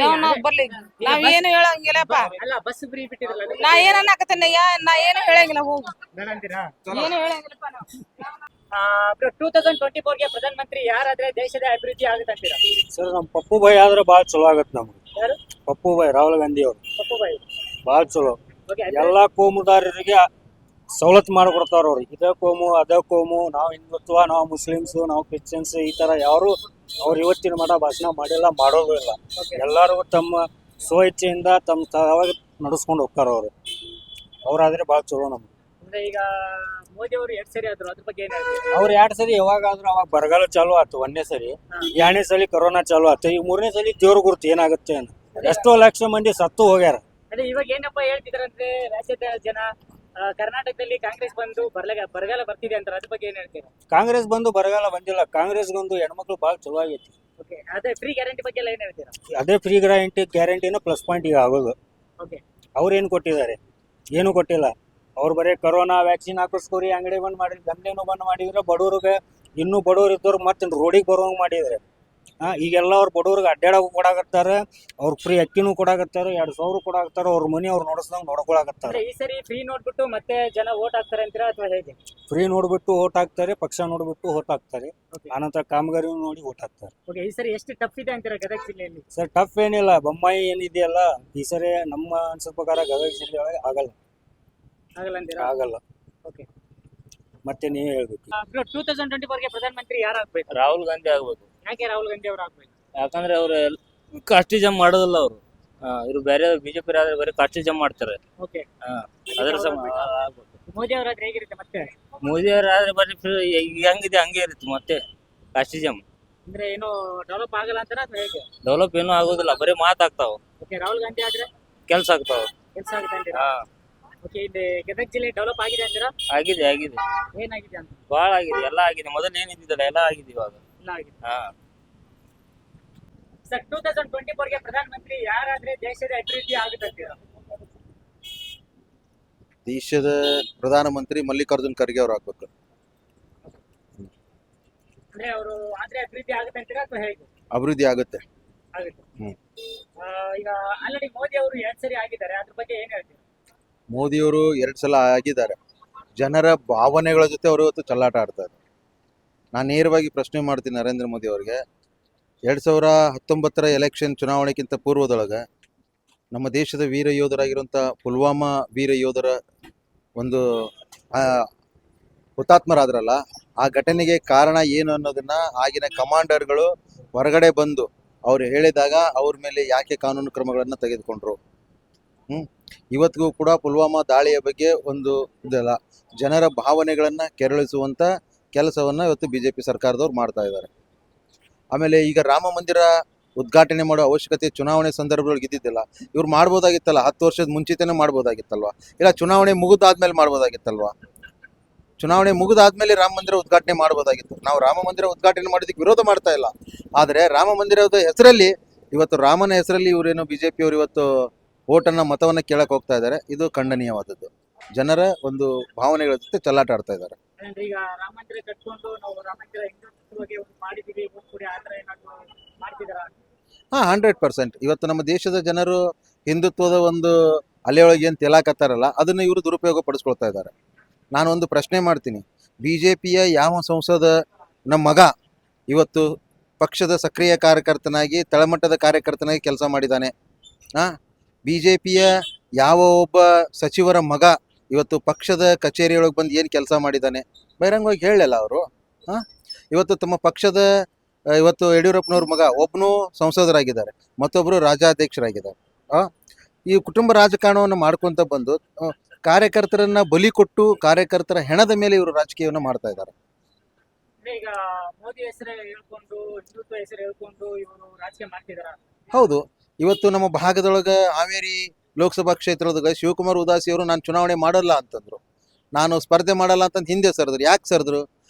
ಯಾವನ ಬರ್ಲಿ, ನಾವ್ ಏನು ಹೇಳಂಗಿಲ್ಲಪ್ಪ. ಅಲ್ಲ ಬಸ್ ಫ್ರೀ ಬಿಟ್ಟಿರಲ್ಲ, ನಾ ಏನ್ ಅನ್ನಕತ್ತೀನಿ, ನಾ ಏನು ಹೇಳಂಗಿಲ್ಲ, ಹೋಗು, ಬೇಡ ಅಂತೀರಾ? ಏನು ಹೇಳಂಗಿಲ್ಲಪ್ಪ ನಾವು. 2024ಗೆ ಪ್ರಧಾನಮಂತ್ರಿ ಯಾರಾದ್ರೆ ದೇಶದ ಅಭಿವೃದ್ಧಿ ಆಗುತ್ತಂತೀರಾ? ಸರ್ ನಮ್ಮ ಪಪ್ಪು ಭಾಯಿ ಆದ್ರೆ ಭಾಳ ಚಲೋ ಆಗತ್ತೆ ನಮ್ಗೆ. ಯಾರು? ಪಪ್ಪು ಭಾಯಿ, ರಾಹುಲ್ ಗಾಂಧಿ ಅವರು ಪಪ್ಪು ಬಾಯಿ. ಭಾಳ ಚಲೋ. ಓಕೆ, ಎಲ್ಲಾ ಕೋಮುದಾರರಿಗೆ ಸವಲತ್ತು ಮಾಡಿಕೊಡ್ತಾರ ಅವ್ರು. ಇದೇ ಕೋಮು ಅದೇ ಕೋಮು, ನಾವು ಹಿಂದುತ್ವ, ನಾವು ಮುಸ್ಲಿಮ್ಸ್, ನಾವು ಕ್ರಿಶ್ಚಿಯನ್ಸ್, ಈ ತರ ಯಾರು ಅವ್ರು ಇವತ್ತಿನ ಮಠ ಭಾಷಣ ಮಾಡಿಲ್ಲ, ಮಾಡೋದು ಇಲ್ಲ. ಎಲ್ಲರಿಗೂ ತಮ್ಮ ಸ್ವ ಇಚ್ಛೆಯಿಂದ ತಮ್ಮ ತಾವಾಗ ನಡೆಸ್ಕೊಂಡು ಹೋಗ್ತಾರ ಅವ್ರು. ಅವ್ರಾದ್ರೆ ಭಾಳ ಚಲೋ ನಮ್ಗೆ. ಅಂದ್ರೆ ಈಗ ಮೋದಿ ಅವರು 2 ಸರಿ ಆದ್ರು, ಅದ್ರ ಬಗ್ಗೆ ಏನ್ ಹೇಳ್ತೀರಾ? ಅವ್ರು 2 ಸರಿ ಯಾವಾಗಾದ್ರೂ ಅವಾಗ ಬರಗಾಲ ಚಾಲು ಆಯ್ತು 1ನೇ ಸರಿ, 2ನೇ ಸಲಿ ಕೊರೋನಾ ಚಾಲು ಆಯ್ತು, ಈಗ 3ನೇ ಸಲಿ ದೇವ್ರ ಗುರುತು ಏನಾಗುತ್ತೆ ಅಂತ. ಎಷ್ಟೋ ಲಕ್ಷ ಮಂದಿ ಸತ್ತು ಹೋಗ್ಯಾರ. ಅದೇ ಇವಾಗ ಏನಪ್ಪ ಹೇಳ್ತಿದಾರಂದ್ರೆ ರಾಜ್ಯದ ಜನ ಕರ್ನಾಟಕದಲ್ಲಿ ಕಾಂಗ್ರೆಸ್ ಬಂದು ಬರಗಾಲ ಬರ್ತಿದೆ ಅಂತಾರೆ, ಅದ್ರ ಬಗ್ಗೆ ಏನ್ ಹೇಳ್ತೀರಾ? ಕಾಂಗ್ರೆಸ್ ಬಂದು ಬರಗಾಲ ಬಂದಿಲ್ಲ, ಕಾಂಗ್ರೆಸ್ಗೊಂದು ಹೆಣ್ಮಕ್ಳು ಭಾಳ ಚಲೋ ಆಗೈತಿ. ಓಕೆ, ಅದೇ ಫ್ರೀ ಗ್ಯಾರಂಟಿ ಬಗ್ಗೆ ಎಲ್ಲ ಏನ್ ಹೇಳ್ತೀರಾ? ಅದೇ ಫ್ರೀ ಗ್ಯಾರಂಟಿನ ಪ್ಲಸ್ ಪಾಯಿಂಟ್ ಈಗ ಆಗೋದು. ಓಕೆ, ಅವ್ರೇನು ಕೊಟ್ಟಿದ್ದಾರೆ? ಏನು ಕೊಟ್ಟಿಲ್ಲ. ಅವ್ರು ಬರೀ ಕೊರೋನಾ ವ್ಯಾಕ್ಸಿನ್ ಹಾಕಿಸ್ಕೋರಿ, ಅಂಗಡಿ ಬಂದ್ ಮಾಡಿದ್ರು, ದಂಧೆನೂ ಬಂದ್ ಮಾಡಿದ್ರೆ, ಬಡವ್ರಿಗೆ ಇನ್ನೂ ಬಡವ್ರು ಇದ್ದವ್ರು ಮತ್ತೆ ರೋಡಿಗೆ ಬರೋಂಗ್ ಮಾಡಿದ್ರೆ. ಈಗೆಲ್ಲ ಅವ್ರು ಬಡವ್ರಿಗೆ ಅಡ್ಡಾಡೋಕೆ ಕೊಡಾಕತ್ತಾರೆ, ಅವ್ರು ಫ್ರೀ ಅಕ್ಕಿನೂ ಕೊಡಾಕತ್ತಾರೆ, 2,000 ಕೊಡಾಕತ್ತಾರೆ, ಅವ್ರ ಮನೆ ಅವ್ರು ನೋಡಿಸ್ದಂಗೆ ನೋಡ್ಕೊಳಕತ್ತಾರೆ. ಈ ಸರಿ ಫ್ರೀ ನೋಡ್ಬಿಟ್ಟು ಮತ್ತೆ ಜನ ವೋಟ್ ಹಾಕ್ತಾರೆ ಅಂತೀರಾ ಅಥವಾ ಹೇಗೆ? ಫ್ರೀ ನೋಡ್ಬಿಟ್ಟು ಓಟ್ ಹಾಕ್ತಾರೆ, ಪಕ್ಷ ನೋಡ್ಬಿಟ್ಟು ಓಟ್ ಹಾಕ್ತಾರೆ, ಆನಂತರ ಕಾಮಗಾರಿ ನೋಡಿ ಓಟ್ ಹಾಕ್ತಾರೆ. ಓಕೆ, ಈ ಸರಿ ಎಷ್ಟು ಟಫ್ ಇದೆ ಅಂತೀರಾ ಗದಗ ಜಿಲ್ಲೆಯಲ್ಲಿ? ಸರ್ ಟಫ್ ಏನಿಲ್ಲ, ಬೊಮ್ಮಾಯಿ ಏನಿದೆಯಲ್ಲ ಈ ಸರಿ ನಮ್ಮ ಅನ್ಸೋ ಪ್ರಕಾರ ಗದಗ ಜಿಲ್ಲೆ ಒಳಗೆ ಆಗಲ್ಲ ಅಂತೀರಾ? ಆಗಲ್ಲ. ಓಕೆ, ಮತ್ತೆ ನೀವೇ ಹೇಳ್ಬೇಕು. 2024ಗೆ ಪ್ರಧಾನಮಂತ್ರಿ ಯಾರಾಗ್ಬೇಕು? ರಾಹುಲ್ ಗಾಂಧಿ ಆಗ್ಬೇಕು. ಯಾಕೆ ರಾಹುಲ್ ಗಾಂಧಿ ಅವ್ರು ಆಗ್ಬೇಕು? ಯಾಕಂದ್ರೆ ಅವ್ರು ಕಾಸ್ಟಿಜಮ್ ಮಾಡೋದಿಲ್ಲ ಅವರು. ಇವ್ರು ಬೇರೆ ಬಿಜೆಪಿ ಆದ್ರೆ ಬರೀ ಕಾಸ್ಟಿಜಮ್ ಮಾಡ್ತಾರೆ. ಓಕೆ, ಅದ್ರ ಮೋದಿ ಅವರಾದ್ರೆ ಹೇಗಿರುತ್ತೆ ಮತ್ತೆ? ಮೋದಿ ಅವರಾದ್ರೆ ಬರೀ ಹೆಂಗಿದೆ ಹಂಗೆ ಇರುತ್ತೆ ಮತ್ತೆ ಕಾಸ್ಟಿಜಮ್. ಅಂದ್ರೆ ಏನು ಡೆವಲಪ್ ಆಗಲ್ಲ ಅಂತಾರ ಅಥವಾ ಹೇಗೆ? ಡೆವಲಪ್ ಏನೂ ಆಗೋದಿಲ್ಲ, ಬರೀ ಮಾತಾಗ್ತಾವ, ಓಕೆ, ರಾಹುಲ್ ಗಾಂಧಿ ಆದ್ರೆ ಕೆಲ್ಸ ಆಗ್ತಾವ. ಕೆಲಸ ಆಗುತ್ತೆ ಅಂತೀರಾ? ಓಕೆ, ಇಲ್ಲಿ ಗದಗ ಜಿಲ್ಲೆ ಡೆವಲಪ್ ಆಗಿದೆ ಅಂತೀರಾ? ಆಗಿದೆ ಏನಾಗಿದೆ ಅಂತ? ಬಾಳ ಆಗಿದೆ, ಎಲ್ಲ ಆಗಿದೆ. ಮೊದಲು ಏನಿದ್ದಿದ್ದಲ್ಲ ಎಲ್ಲ ಆಗಿದೆ ಇವಾಗ. ಎಲ್ಲ ಆಗಿದೆ. ಸರ್ 2024ಗೆ ಪ್ರಧಾನಮಂತ್ರಿ ಯಾರಾದ್ರೆ ದೇಶದ ಅಭಿವೃದ್ಧಿ ಆಗುತ್ತೆ ಅಂತೀರಾ? ದೇಶದ ಪ್ರಧಾನಮಂತ್ರಿ ಮಲ್ಲಿಕಾರ್ಜುನ್ ಖರ್ಗೆ ಅವ್ರು ಆಗ್ಬೇಕು. ಅಂದ್ರೆ ಅವರು ಆದ್ರೆ ಅಭಿವೃದ್ಧಿ ಆಗುತ್ತೆ ಅಂತೀರಾ ಅಥವಾ ಹೇಗೆ? ಅಭಿವೃದ್ಧಿ ಆಗುತ್ತೆ. ಈಗ ಆಲ್ರೆಡಿ ಮೋದಿ ಅವರು 2 ಸರಿ ಆಗಿದ್ದಾರೆ, ಅದ್ರ ಬಗ್ಗೆ ಏನ್ ಹೇಳ್ತೀರಾ? ಮೋದಿಯವರು 2 ಸಲ ಆಗಿದ್ದಾರೆ. ಜನರ ಭಾವನೆಗಳ ಜೊತೆ ಅವರು ಇವತ್ತು ಚೆಲ್ಲಾಟ ಆಡ್ತಾರೆ. ನಾನು ನೇರವಾಗಿ ಪ್ರಶ್ನೆ ಮಾಡ್ತೀನಿ ನರೇಂದ್ರ ಮೋದಿ ಅವರಿಗೆ. 2019 ಎಲೆಕ್ಷನ್ ಚುನಾವಣೆಗಿಂತ ಪೂರ್ವದೊಳಗೆ ನಮ್ಮ ದೇಶದ ವೀರ ಯೋಧರಾಗಿರುವಂಥ ಪುಲ್ವಾಮಾ ವೀರ ಯೋಧರ ಒಂದು ಹುತಾತ್ಮರಾದ್ರಲ್ಲ, ಆ ಘಟನೆಗೆ ಕಾರಣ ಏನು ಅನ್ನೋದನ್ನ ಆಗಿನ ಕಮಾಂಡರ್ಗಳು ಹೊರಗಡೆ ಬಂದು ಅವ್ರು ಹೇಳಿದಾಗ ಅವ್ರ ಮೇಲೆ ಯಾಕೆ ಕಾನೂನು ಕ್ರಮಗಳನ್ನು ತೆಗೆದುಕೊಂಡ್ರು. ಇವತ್ತಿಗೂ ಕೂಡ ಪುಲ್ವಾಮಾ ದಾಳಿಯ ಬಗ್ಗೆ ಒಂದು ಇದಲ್ಲ, ಜನರ ಭಾವನೆಗಳನ್ನು ಕೆರಳಿಸುವಂಥ ಕೆಲಸವನ್ನು ಇವತ್ತು BJP ಸರ್ಕಾರದವ್ರು ಮಾಡ್ತಾ ಇದ್ದಾರೆ. ಆಮೇಲೆ ಈಗ ರಾಮ ಮಂದಿರ ಉದ್ಘಾಟನೆ ಮಾಡೋ ಅವಶ್ಯಕತೆ ಚುನಾವಣೆ ಸಂದರ್ಭದೊಳಗೆ ಇದ್ದಿದ್ದಿಲ್ಲ. ಇವ್ರು ಮಾಡ್ಬೋದಾಗಿತ್ತಲ್ಲ, 10 ವರ್ಷದ ಮುಂಚಿತನೇ ಮಾಡ್ಬೋದಾಗಿತ್ತಲ್ವ, ಇಲ್ಲ ಚುನಾವಣೆ ಮುಗಿದಾದ್ಮೇಲೆ ಮಾಡ್ಬೋದಾಗಿತ್ತಲ್ವ. ಚುನಾವಣೆ ಮುಗಿದಾದ್ಮೇಲೆ ರಾಮ ಮಂದಿರ ಉದ್ಘಾಟನೆ ಮಾಡ್ಬೋದಾಗಿತ್ತು. ನಾವು ರಾಮ ಮಂದಿರ ಉದ್ಘಾಟನೆ ಮಾಡೋದಕ್ಕೆ ವಿರೋಧ ಮಾಡ್ತಾ ಇಲ್ಲ, ಆದರೆ ರಾಮ ಮಂದಿರದ ಹೆಸರಲ್ಲಿ ಇವತ್ತು ರಾಮನ ಹೆಸರಲ್ಲಿ ಇವರೇನು BJP ಅವರು ಇವತ್ತು ಮತವನ್ನ ಕೇಳಕ್ ಹೋಗ್ತಾ ಇದ್ದಾರೆ. ಇದು ಖಂಡನೀಯವಾದದ್ದು. ಜನರ ಒಂದು ಭಾವನೆಗಳ ಜೊತೆ ಚೆಲ್ಲಾಟ ಆಡ್ತಾ ಇದ್ದಾರೆ. ಈಗ ರಾಮ ಮಂದಿರ ಕಟ್ಕೊಂಡು ನಾವು ರಾಮ ಮಂದಿರ ಹಿಂದುತ್ವಕ್ಕೆ ಮಾಡಿದೀವಿ, ಮಾಡ್ತಿದಾರ? 100%. ಇವತ್ತು ನಮ್ಮ ದೇಶದ ಜನರು ಹಿಂದುತ್ವದ ಒಂದು ಅಲೆಯೊಳಗೆ ಏನು ತೇಲಾಕತ್ತಾರಲ್ಲ, ಅದನ್ನು ಇವರು ದುರುಪಯೋಗ ಪಡಿಸ್ಕೊಳ್ತಾ ಇದ್ದಾರೆ. ನಾನು ಒಂದು ಪ್ರಶ್ನೆ ಮಾಡ್ತೀನಿ, BJPಯ ಯಾವ ಸಂಸದನ ಮಗ ಇವತ್ತು ಪಕ್ಷದ ಸಕ್ರಿಯ ಕಾರ್ಯಕರ್ತನಾಗಿ ತಳಮಟ್ಟದ ಕಾರ್ಯಕರ್ತನಾಗಿ ಕೆಲಸ ಮಾಡಿದ್ದಾನೆ? BJPಯ ಯಾವ ಒಬ್ಬ ಸಚಿವರ ಮಗ ಇವತ್ತು ಪಕ್ಷದ ಕಚೇರಿಯೊಳಗೆ ಬಂದು ಏನು ಕೆಲಸ ಮಾಡಿದ್ದಾನೆ? ಬಹಿರಂಗವಾಗಿ ಹೇಳಲಿಲ್ಲ ಅವರು. ಇವತ್ತು ತಮ್ಮ ಪಕ್ಷದ ಇವತ್ತು ಯಡಿಯೂರಪ್ಪನವ್ರ ಮಗ ಒಬ್ಬನು ಸಂಸದರಾಗಿದ್ದಾರೆ, ಮತ್ತೊಬ್ಬರು ರಾಜ್ಯಾಧ್ಯಕ್ಷರಾಗಿದ್ದಾರೆ. ಈ ಕುಟುಂಬ ರಾಜಕಾರಣವನ್ನು ಮಾಡ್ಕೊತ ಬಂದು ಕಾರ್ಯಕರ್ತರನ್ನ ಬಲಿ ಕೊಟ್ಟು ಕಾರ್ಯಕರ್ತರ ಹೆಣದ ಮೇಲೆ ಇವರು ರಾಜಕೀಯವನ್ನು ಮಾಡ್ತಾ ಇದ್ದಾರೆ. ಈಗ ಮೋದಿ ಹೆಸರು ಹೇಳ್ಕೊಂಡು ಹಿಂದುತ್ವ ಹೆಸರು ಹೇಳ್ಕೊಂಡು ಇವರು ರಾಜಕೀಯ ಮಾಡ್ತಿದಾರ? ಹೌದು. ಇವತ್ತು ನಮ್ಮ ಭಾಗದೊಳಗೆ ಹಾವೇರಿ ಲೋಕಸಭಾ ಕ್ಷೇತ್ರದೊಳಗೆ ಶಿವಕುಮಾರ್ ಉದಾಸಿ ಅವರು ನಾನು ಚುನಾವಣೆ ಮಾಡಲ್ಲ ಅಂತಂದ್ರು. ನಾನು ಸ್ಪರ್ಧೆ ಮಾಡಲ್ಲ ಅಂತ ಹಿಂದೆ ಸರಿದ್ರು. ಯಾಕೆ ಸರಿದ್ರು?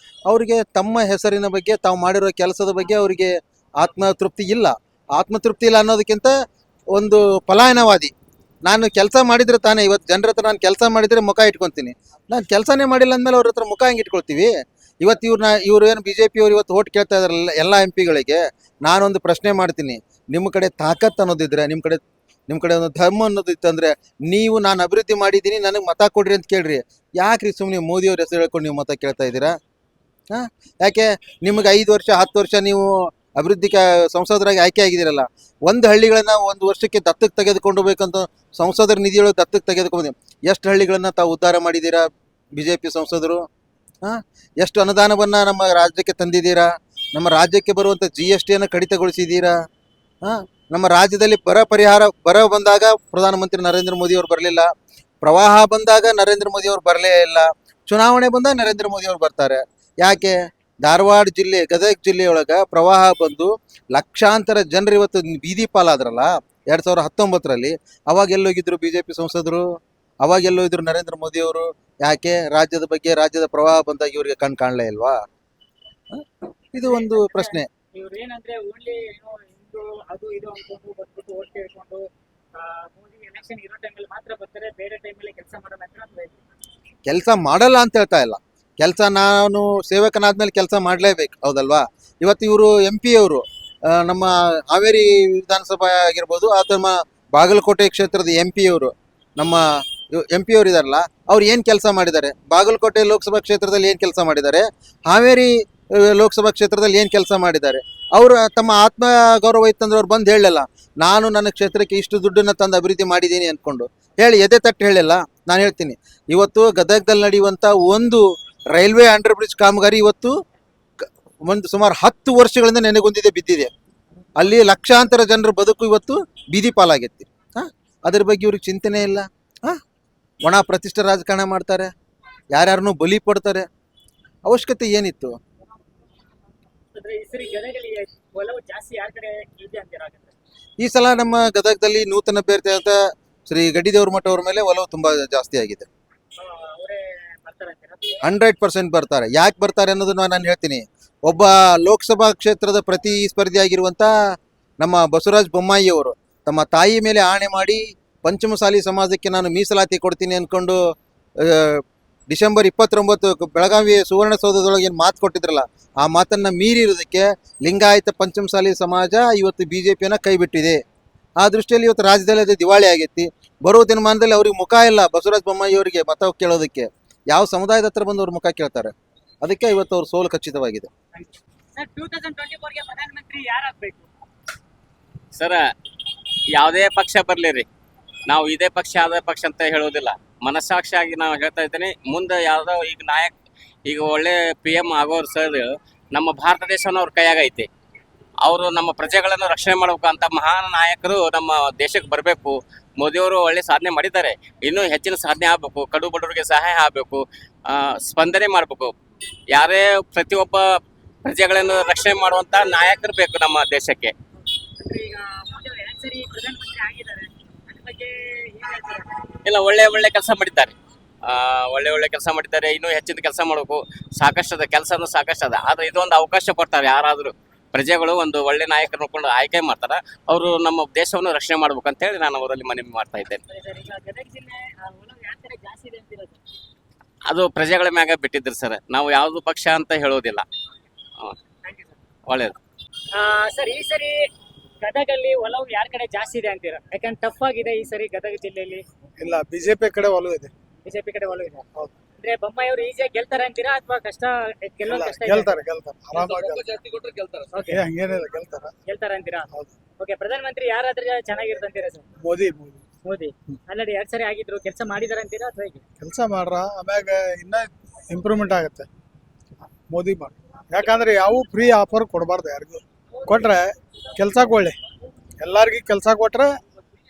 ಅವರಿಗೆ ತಮ್ಮ ಹೆಸರಿನ ಬಗ್ಗೆ, ತಾವು ಮಾಡಿರೋ ಕೆಲಸದ ಬಗ್ಗೆ ಅವರಿಗೆ ಆತ್ಮತೃಪ್ತಿ ಇಲ್ಲ. ಆತ್ಮತೃಪ್ತಿ ಇಲ್ಲ ಅನ್ನೋದಕ್ಕಿಂತ ಒಂದು ಪಲಾಯನವಾದಿ. ನಾನು ಕೆಲಸ ಮಾಡಿದ್ರೆ ತಾನೇ, ಇವತ್ತು ಜನರ ಹತ್ರ ನಾನು ಕೆಲಸ ಮಾಡಿದರೆ ಮುಖ ಇಟ್ಕೊತೀನಿ. ನಾನು ಕೆಲಸನೇ ಮಾಡಿಲ್ಲ ಅಂದಮೇಲೆ ಅವ್ರ ಹತ್ರ ಮುಖ ಹೆಂಗೆ ಇಟ್ಕೊಳ್ತೀವಿ? ಇವತ್ತು ಇವ್ರು ಏನು BJP ಅವ್ರು ಇವತ್ತು ಓಟ್ ಕೇಳ್ತಾ ಇದಾರಲ್ಲ ಎಲ್ಲ MP ಗಳಿಗೆ, ನಾನೊಂದು ಪ್ರಶ್ನೆ ಮಾಡ್ತೀನಿ. ನಿಮ್ಮ ಕಡೆ ತಾಕತ್ ಅನ್ನೋದಿದ್ರೆ, ನಿಮ್ಮ ಕಡೆ ಒಂದು ಧರ್ಮ ಅನ್ನೋದಿತ್ತಂದ್ರೆ, ನೀವು ನಾನು ಅಭಿವೃದ್ಧಿ ಮಾಡಿದ್ದೀನಿ ನನಗೆ ಮತ ಕೊಡ್ರಿ ಅಂತ ಕೇಳ್ರಿ. ಯಾಕ್ರಿ ಸುಮ್ಮನೆ ಮೋದಿಯವ್ರ ಹೆಸರು ಹೇಳ್ಕೊಂಡು ನೀವು ಮತ ಕೇಳ್ತಾ ಇದ್ದೀರಾ? ಹಾಂ, ಯಾಕೆ ನಿಮಗೆ 5 ವರ್ಷ 10 ವರ್ಷ ನೀವು ಅಭಿವೃದ್ಧಿ ಸಂಸದರಾಗಿ ಆಯ್ಕೆ ಆಗಿದ್ದೀರಲ್ಲ, ಒಂದು ಹಳ್ಳಿಗಳನ್ನ ಒಂದು ವರ್ಷಕ್ಕೆ ದತ್ತಕ್ಕೆ ತೆಗೆದುಕೊಂಡು ಹೋಗ್ಬೇಕಂತ ಸಂಸದರ ನಿಧಿಯೊಳಗೆ ದತ್ತಕ್ಕೆ ತೆಗೆದುಕೊಂಡು ಎಷ್ಟು ಹಳ್ಳಿಗಳನ್ನ ತಾವು ಉದ್ಧಾರ ಮಾಡಿದ್ದೀರಾ BJP ಸಂಸದರು? ಹಾಂ, ಎಷ್ಟು ಅನುದಾನವನ್ನು ನಮ್ಮ ರಾಜ್ಯಕ್ಕೆ ತಂದಿದ್ದೀರಾ? ನಮ್ಮ ರಾಜ್ಯಕ್ಕೆ ಬರುವಂಥ GSTಯನ್ನು ಕಡಿತಗೊಳಿಸಿದ್ದೀರಾ? ಹಾಂ, ನಮ್ಮ ರಾಜ್ಯದಲ್ಲಿ ಬರ ಬಂದಾಗ ಪ್ರಧಾನಮಂತ್ರಿ ನರೇಂದ್ರ ಮೋದಿ ಅವರು ಬರಲಿಲ್ಲ. ಪ್ರವಾಹ ಬಂದಾಗ ನರೇಂದ್ರ ಮೋದಿ ಅವರು ಬರಲೇ ಇಲ್ಲ. ಚುನಾವಣೆ ಬಂದಾಗ ನರೇಂದ್ರ ಮೋದಿ ಅವರು ಬರ್ತಾರೆ. ಯಾಕೆ? ಧಾರವಾಡ ಜಿಲ್ಲೆ, ಗದಗ ಜಿಲ್ಲೆಯೊಳಗೆ ಪ್ರವಾಹ ಬಂದು ಲಕ್ಷಾಂತರ ಜನರು ಇವತ್ತು ಬೀದಿ ಪಾಲಾದ್ರಲ್ಲ 2019ರಲ್ಲಿ. ಅವಾಗ ಎಲ್ಲೋಗಿದ್ರು BJP ಸಂಸದರು? ಅವಾಗ ಎಲ್ಲೋಗಿದ್ರು ನರೇಂದ್ರ ಮೋದಿ ಅವರು? ಯಾಕೆ? ರಾಜ್ಯದ ಬಗ್ಗೆ, ರಾಜ್ಯದ ಪ್ರವಾಹ ಬಂದಾಗ ಇವರಿಗೆ ಕಣ್ ಕಾಣಲೇ ಇಲ್ವಾ? ಇದು ಒಂದು ಪ್ರಶ್ನೆ. ಇವ್ರು ಏನಂದ್ರೆ ಓನ್ಲಿ ಏನೋ ಹಿಂದೂ ಅದು ಇದು ಅನ್ಕೊಂಡು ಬಂದ್ಬಿಟ್ಟು ಓಟ್ ಕೇಳ್ಕೊಂಡು ಮೋದಿ ಎಲೆಕ್ಷನ್ ಇರೋ ಟೈಮಲ್ಲಿ ಮಾತ್ರ ಬರ್ತಾರೆ, ಬೇರೆ ಟೈಮಲ್ಲಿ ಕೆಲಸ ಮಾಡಲ್ಲ ಅಂತ. ಕೆಲಸ ಮಾಡಲ್ಲ ಅಂತ ಹೇಳ್ತಾ ಇಲ್ಲ. ಕೆಲಸ, ನಾನು ಸೇವಕನಾದ್ಮೇಲೆ ಕೆಲಸ ಮಾಡಲೇಬೇಕು, ಹೌದಲ್ವಾ? ಇವತ್ತು ಇವರು MP ಅವರು ನಮ್ಮ ಹಾವೇರಿ ವಿಧಾನಸಭಾ ಆಗಿರ್ಬೋದು, ಅಥವಾ ಬಾಗಲಕೋಟೆ ಕ್ಷೇತ್ರದ MP ಅವರು, ನಮ್ಮ MP ಅವರು ಇದಾರಲ್ಲ, ಅವ್ರು ಏನು ಕೆಲಸ ಮಾಡಿದ್ದಾರೆ? ಬಾಗಲಕೋಟೆ ಲೋಕಸಭಾ ಕ್ಷೇತ್ರದಲ್ಲಿ ಏನು ಕೆಲಸ ಮಾಡಿದ್ದಾರೆ? ಹಾವೇರಿ ಲೋಕಸಭಾ ಕ್ಷೇತ್ರದಲ್ಲಿ ಏನು ಕೆಲಸ ಮಾಡಿದ್ದಾರೆ? ಅವರು ತಮ್ಮ ಆತ್ಮ ಗೌರವ ಇತ್ತಂದ್ರೆ ಅವ್ರು ಬಂದು ಹೇಳಲ್ಲ, ನಾನು ನನ್ನ ಕ್ಷೇತ್ರಕ್ಕೆ ಇಷ್ಟು ದುಡ್ಡನ್ನು ತಂದು ಅಭಿವೃದ್ಧಿ ಮಾಡಿದ್ದೀನಿ ಅಂದ್ಕೊಂಡು ಹೇಳಿ ಎದೆ ತಟ್ಟು ಹೇಳಿಲ್ಲ. ನಾನು ಹೇಳ್ತೀನಿ, ಇವತ್ತು ಗದಗದಲ್ಲಿ ನಡೆಯುವಂಥ ಒಂದು ರೈಲ್ವೆ ಅಂಡರ್ ಬ್ರಿಡ್ಜ್ ಕಾಮಗಾರಿ ಇವತ್ತು ಒಂದು ಸುಮಾರು 10 ವರ್ಷಗಳಿಂದ ನೆನೆಗುಂದಿದೆ, ಬಿದ್ದಿದೆ. ಅಲ್ಲಿ ಲಕ್ಷಾಂತರ ಜನರ ಬದುಕು ಇವತ್ತು ಬೀದಿ ಪಾಲಾಗೈತಿ. ಹಾಂ, ಅದ್ರ ಬಗ್ಗೆ ಇವ್ರಿಗೆ ಚಿಂತನೆ ಇಲ್ಲ. ಹಾಂ, ಒಣ ಪ್ರತಿಷ್ಠೆ ರಾಜಕಾರಣ ಮಾಡ್ತಾರೆ, ಯಾರ್ಯಾರನ್ನೂ ಬಲಿ ಪಡ್ತಾರೆ. ಅವಶ್ಯಕತೆ ಏನಿತ್ತು? ಈ ಸರಿ ಗದಗಲ್ಲಿ ಒಲವು ಜಾಸ್ತಿ ಯಾರ ಕಡೆ ಇದೆ ಅಂತೀರಾ? ಈ ಸಲ ನಮ್ಮ ಗದಗದಲ್ಲಿ ನೂತನ ಅಭ್ಯರ್ಥಿ ಅಂತ ಶ್ರೀ ಗಡ್ಡಿದೇವ್ರ ಮಠ ಅವ್ರ ಮೇಲೆ ಒಲವು ತುಂಬ ಜಾಸ್ತಿ ಆಗಿದೆ. ಅವರೇ ಬರ್ತಾರೆ ಅಂತೀರಾ? 100% ಬರ್ತಾರೆ. ಯಾಕೆ ಬರ್ತಾರೆ ಅನ್ನೋದನ್ನ ನಾನು ಹೇಳ್ತೀನಿ. ಒಬ್ಬ ಲೋಕಸಭಾ ಕ್ಷೇತ್ರದ ಪ್ರತಿಸ್ಪರ್ಧಿಯಾಗಿರುವಂಥ ನಮ್ಮ ಬಸವರಾಜ ಬೊಮ್ಮಾಯಿ ಅವರು ತಮ್ಮ ತಾಯಿ ಮೇಲೆ ಆಣೆ ಮಾಡಿ ಪಂಚಮಸಾಲಿ ಸಮಾಜಕ್ಕೆ ನಾನು ಮೀಸಲಾತಿ ಕೊಡ್ತೀನಿ ಅಂದ್ಕೊಂಡು ಡಿಸೆಂಬರ್ 29 ಬೆಳಗಾವಿ ಸುವರ್ಣಸೌಧದೊಳಗೆ ಏನು ಮಾತು ಕೊಟ್ಟಿದ್ರಲ್ಲ, ಆ ಮಾತನ್ನು ಮೀರಿರೋದಕ್ಕೆ ಲಿಂಗಾಯತ ಪಂಚಮಸಾಲಿ ಸಮಾಜ ಇವತ್ತು BJPಯನ್ನು ಕೈ ಬಿಟ್ಟಿದೆ. ಆ ದೃಷ್ಟಿಯಲ್ಲಿ ಇವತ್ತು ರಾಜ್ಯದಲ್ಲಿ ಅದು ದಿವಾಳಿ ಆಗೈತಿ. ಬರುವ ದಿನಮಾನದಲ್ಲಿ ಅವ್ರಿಗೆ ಮುಖ ಇಲ್ಲ. ಬಸವರಾಜ ಬೊಮ್ಮಾಯಿ ಅವರಿಗೆ ಮತ ಕೇಳೋದಕ್ಕೆ ಯಾವ ಸಮುದಾಯದ ಹತ್ರ ಬಂದು ಅವ್ರ ಮುಖ ಕೇಳ್ತಾರೆ? ಅದಕ್ಕೆ ಇವತ್ತು ಅವ್ರ ಸೋಲು ಖಚಿತವಾಗಿದೆ. ಸರ್, 2024ಗೆ ಪ್ರಧಾನಮಂತ್ರಿ ಯಾರಾಗಬೇಕು? ಸರ್, ಯಾವುದೇ ಪಕ್ಷ ಬರಲಿ ರೀ, ನಾವು ಇದೇ ಪಕ್ಷ ಅದೇ ಪಕ್ಷ ಅಂತ ಹೇಳೋದಿಲ್ಲ. ಮನಸ್ಸಾಕ್ಷಿಯಾಗಿ ನಾವು ಹೇಳ್ತಾ ಇದ್ದೀನಿ, ಮುಂದೆ ಯಾವುದೋ ಈಗ ಒಳ್ಳೆ PM ಆಗೋರು ಸರ್, ನಮ್ಮ ಭಾರತ ದೇಶವನ್ನು ಅವ್ರ ಕೈಯಾಗೈತಿ. ಅವರು ನಮ್ಮ ಪ್ರಜೆಗಳನ್ನು ರಕ್ಷಣೆ ಮಾಡಬೇಕು ಅಂತ ಮಹಾನ್ ನಾಯಕರು ನಮ್ಮ ದೇಶಕ್ಕೆ ಬರಬೇಕು. ಮೋದಿಯವರು ಒಳ್ಳೆ ಸಾಧನೆ ಮಾಡಿದ್ದಾರೆ, ಇನ್ನೂ ಹೆಚ್ಚಿನ ಸಾಧನೆ ಆಗಬೇಕು. ಕಡು ಬಡವರಿಗೆ ಸಹಾಯ ಆಗಬೇಕು, ಸ್ಪಂದನೆ ಮಾಡಬೇಕು. ಯಾರೇ ಪ್ರತಿಯೊಬ್ಬ ಪ್ರಜೆಗಳನ್ನು ರಕ್ಷಣೆ ಮಾಡುವಂಥ ನಾಯಕರು ಬೇಕು ನಮ್ಮ ದೇಶಕ್ಕೆ. ಈಗ ಮೋದಿ ಅವರು 2 ಸರಿ ಪ್ರಧಾನಮಂತ್ರಿ ಆಗಿದ್ದಾರೆ, ಅದ್ರ ಬಗ್ಗೆ ಏನ್ ಹೇಳ್ತೀರಾ? ಇಲ್ಲ, ಒಳ್ಳೆ ಕೆಲಸ ಮಾಡಿದ್ದಾರೆ. ಒಳ್ಳೆ ಕೆಲಸ ಮಾಡಿದ್ದಾರೆ. ಇನ್ನೂ ಹೆಚ್ಚಿನ ಕೆಲಸ ಮಾಡಬೇಕು. ಸಾಕಷ್ಟು ಕೆಲಸನೂ ಸಾಕಷ್ಟು ಅದ. ಆದರೆ ಇದೊಂದು ಅವಕಾಶ ಕೊಡ್ತಾರೆ, ಯಾರಾದರೂ ಪ್ರಜೆಗಳು ಒಂದು ಒಳ್ಳೆ ನಾಯಕರು ನೋಡ್ಕೊಂಡು ಆಯ್ಕೆ ಮಾಡ್ತಾರೆ, ಅವರು ನಮ್ಮ ದೇಶವನ್ನು ರಕ್ಷಣೆ ಮಾಡ್ಬೇಕು ಅಂತ ಹೇಳಿ ನಾನು ಅವರಲ್ಲಿ ಮನವಿ ಮಾಡ್ತಾ ಇದ್ದೇನೆ. ಈಗ ಗದಗ ಜಿಲ್ಲೆ ಒಲವು ಯಾರ ಕಡೆ ಜಾಸ್ತಿ ಇದೆ ಅಂತೀರಾ? ಅದು ಪ್ರಜೆಗಳ ಮ್ಯಾಗ ಬಿಟ್ಟಿದ್ರು ಸರ್, ನಾವು ಯಾವುದು ಪಕ್ಷ ಅಂತ ಹೇಳೋದಿಲ್ಲ. ಒಳ್ಳೆಯದು. ಸರ್, ಈ ಸರಿ ಗದಗಲ್ಲಿ ಒಲವು ಯಾರ ಕಡೆ ಜಾಸ್ತಿ ಇದೆ ಅಂತೀರಾ? ಯಾಕಂದ್ರೆ ಟಫ್ ಆಗಿದೆ ಈ ಸರಿ ಗದಗ ಜಿಲ್ಲೆಯಲ್ಲಿ. ಇಲ್ಲ, BJP ಕಡೆ ಒಲವು ಇದೆ. BJP ಕಡೆ ಒಲವು ಇದೆ. ಅಂದ್ರೆ ಬೊಮ್ಮಾಯಿ ಅವರು ಈಜಿಯಾಗಿ ಗೆಲ್ತಾರೆ ಅಂತೀರಾ ಅಥವಾ ಕಷ್ಟ ಗೆಲ್ಲೋದು ಕಷ್ಟ ಇದೆ? ಗೆಲ್ತಾರೆ ಆರಾಮಾಗಿ ಓಕೆ, ಹಂಗೇನಿಲ್ಲ, ಗೆಲ್ತಾರೆ ಅಂತೀರಾ? ಹೌದು. ಓಕೆ, ಪ್ರಧಾನಮಂತ್ರಿ ಯಾರಾದ್ರೆ ಚೆನ್ನಾಗಿರುತ್ತೆ ಅಂತೀರಾ ಸರ್? ಮೋದಿ ಆಲ್ರೆಡಿ 2 ಸರಿ ಆಗಿದ್ರು, ಕೆಲಸ ಮಾಡಿದಾರೆ ಅಂತೀರಾ ಅಥವಾ ಹೇಗೆ? ಕೆಲಸ ಮಾಡ್ರ, ಆಮ್ಯಾಗ ಇನ್ನ ಇಂಪ್ರೂವ್ಮೆಂಟ್ ಆಗುತ್ತೆ. ಮೋದಿ ಮಾಡಿ, ಯಾಕಂದ್ರೆ ಯಾವ ಫ್ರೀ ಆಫರ್ ಕೊಡಬಾರ್ದು. ಯಾರಿಗೂ ಕೊಟ್ರೆ ಕೆಲಸ ಕೊಳ್ಳಿ, ಎಲ್ಲಾರ್ಗಿ ಕೆಲಸ ಕೊಟ್ರೆ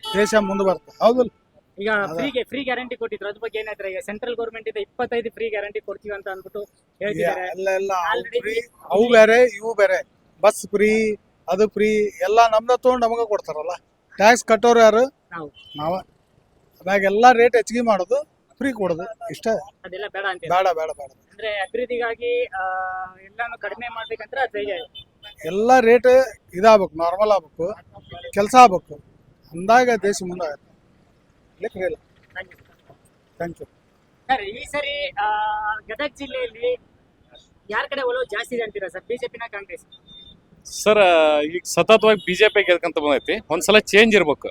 ದೇಶ ಮುಂದೆ ಬರ್ತದೆ, ಹೌದಲ್ಲ? ಈಗ ಫ್ರೀ ಗ್ಯಾರಂಟಿ ಕೊಟ್ಟಿದ್ರು, ಅದ್ರ ಬಗ್ಗೆ ಏನಾದ್ರೆ ಈಗ ಸೆಂಟ್ರಲ್ ಗೌರ್ಮೆಂಟ್ ಇಂದ 25 ಫ್ರೀ ಗ್ಯಾರಂಟಿ ಕೊಡ್ತೀವಿ ಅಂತ ಅಂದ್ಬಿಟ್ಟು ಹೇಳ್ತಿದ್ದಾರೆ. ಎಲ್ಲ ಅವು ಬೇರೆ ಇವು ಬೇರೆ. ಬಸ್ ಫ್ರೀ, ಅದು ಫ್ರೀ, ಎಲ್ಲ ನಮ್ದ ತಗೊಂಡು ನಮಗ ಕೊಡ್ತಾರಲ್ಲ. ಟ್ಯಾಕ್ಸ್ ಕಟ್ಟೋರು ಯಾರು? ನಾವು. ನಾವ. ಅದಾಗ ಎಲ್ಲಾ ರೇಟ್ ಹೆಚ್ಚಿಗೆ ಮಾಡೋದು ಫ್ರೀ ಕೊಡೋದು ಇಷ್ಟ. ಅದೆಲ್ಲ ಬೇಡ ಅಂತೀರಾ? ಬೇಡ ಬೇಡ ಬೇಡ. ಅಂದ್ರೆ ಅಭಿವೃದ್ಧಿಗಾಗಿ ಎಲ್ಲಾನು ಕಡಿಮೆ ಮಾಡ್ಬೇಕಂದ್ರೆ ಅದು ಹೇಗೆ? ಎಲ್ಲ ರೇಟ್ ಇದಾಗಬೇಕು, ನಾರ್ಮಲ್ ಆಗ್ಬೇಕು, ಕೆಲಸ ಆಗ್ಬೇಕು, ಅಂದಾಗ ದೇಶ ಮುಂದಾಗತ್ತೆ. ಇಲ್ಲ. Thank you. ಸರ್, ಈ ಸರಿ ಗದಗ ಜಿಲ್ಲೆಯಲ್ಲಿ ಯಾರ ಕಡೆ ಒಲವು ಜಾಸ್ತಿ ಇದೆ ಅಂತೀರಾ ಸರ್, ಬಿಜೆಪಿನ ಕಾಂಗ್ರೆಸ್? ಸರ್ ಈಗ ಸತತವಾಗಿ ಬಿಜೆಪಿ ಗೆದ್ಕೊಂತ ಬಂದೈತಿ. ಒಂದ್ಸಲ ಚೇಂಜ್ ಇರ್ಬೇಕು,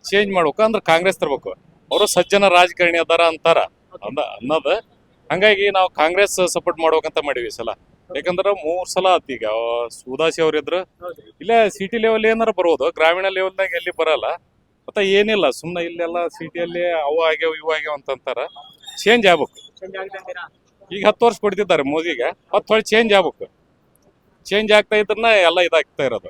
ಚೇಂಜ್ ಮಾಡ್ಬೇಕು ಅಂದ್ರೆ ಕಾಂಗ್ರೆಸ್ ತರ್ಬೇಕು. ಅವರು ಸಜ್ಜನ ರಾಜಕಾರಣಿ ಅದಾರ ಅಂತಾರ ಅನ್ನೋದು. ಹಂಗಾಗಿ ನಾವು ಕಾಂಗ್ರೆಸ್ ಸಪೋರ್ಟ್ ಮಾಡ್ಬೇಕಂತ ಮಾಡಿವಿ ಈ ಸಲ. ಯಾಕಂದ್ರೆ 3 ಸಲ ಆತ್ ಈಗ ಉದಾಸಿ ಅವ್ರ ಇದ್ರು. ಇಲ್ಲ ಸಿಟಿ ಲೆವೆಲ್ ಏನಾರ ಬರ್ಬೋದು, ಗ್ರಾಮೀಣ ಲೆವೆಲ್ನಾಗ ಎಲ್ಲಿ ಬರಲ್ಲ. ಮತ್ತೆ ಏನಿಲ್ಲ, ಸುಮ್ಮನೆ ಇಲ್ಲೆಲ್ಲ ಸಿಟಿಯಲ್ಲಿ ಅವು ಆಗ್ಯಾವ ಇವು ಆಗ್ಯಾವ ಅಂತಂತಾರ. ಚೇಂಜ್ ಆಗ್ಬೇಕು. ಈಗ 10 ವರ್ಷ ಕೊಡ್ತಿದ್ದಾರೆ ಮೋದಿಗೆ, ಹೊಳ್ಳಿ ಚೇಂಜ್ ಆಗ್ಬೇಕು. ಚೇಂಜ್ ಆಗ್ತಾ ಇದ್ರನ್ನ ಎಲ್ಲ ಇದಾಗ್ತಾ ಇರೋದು.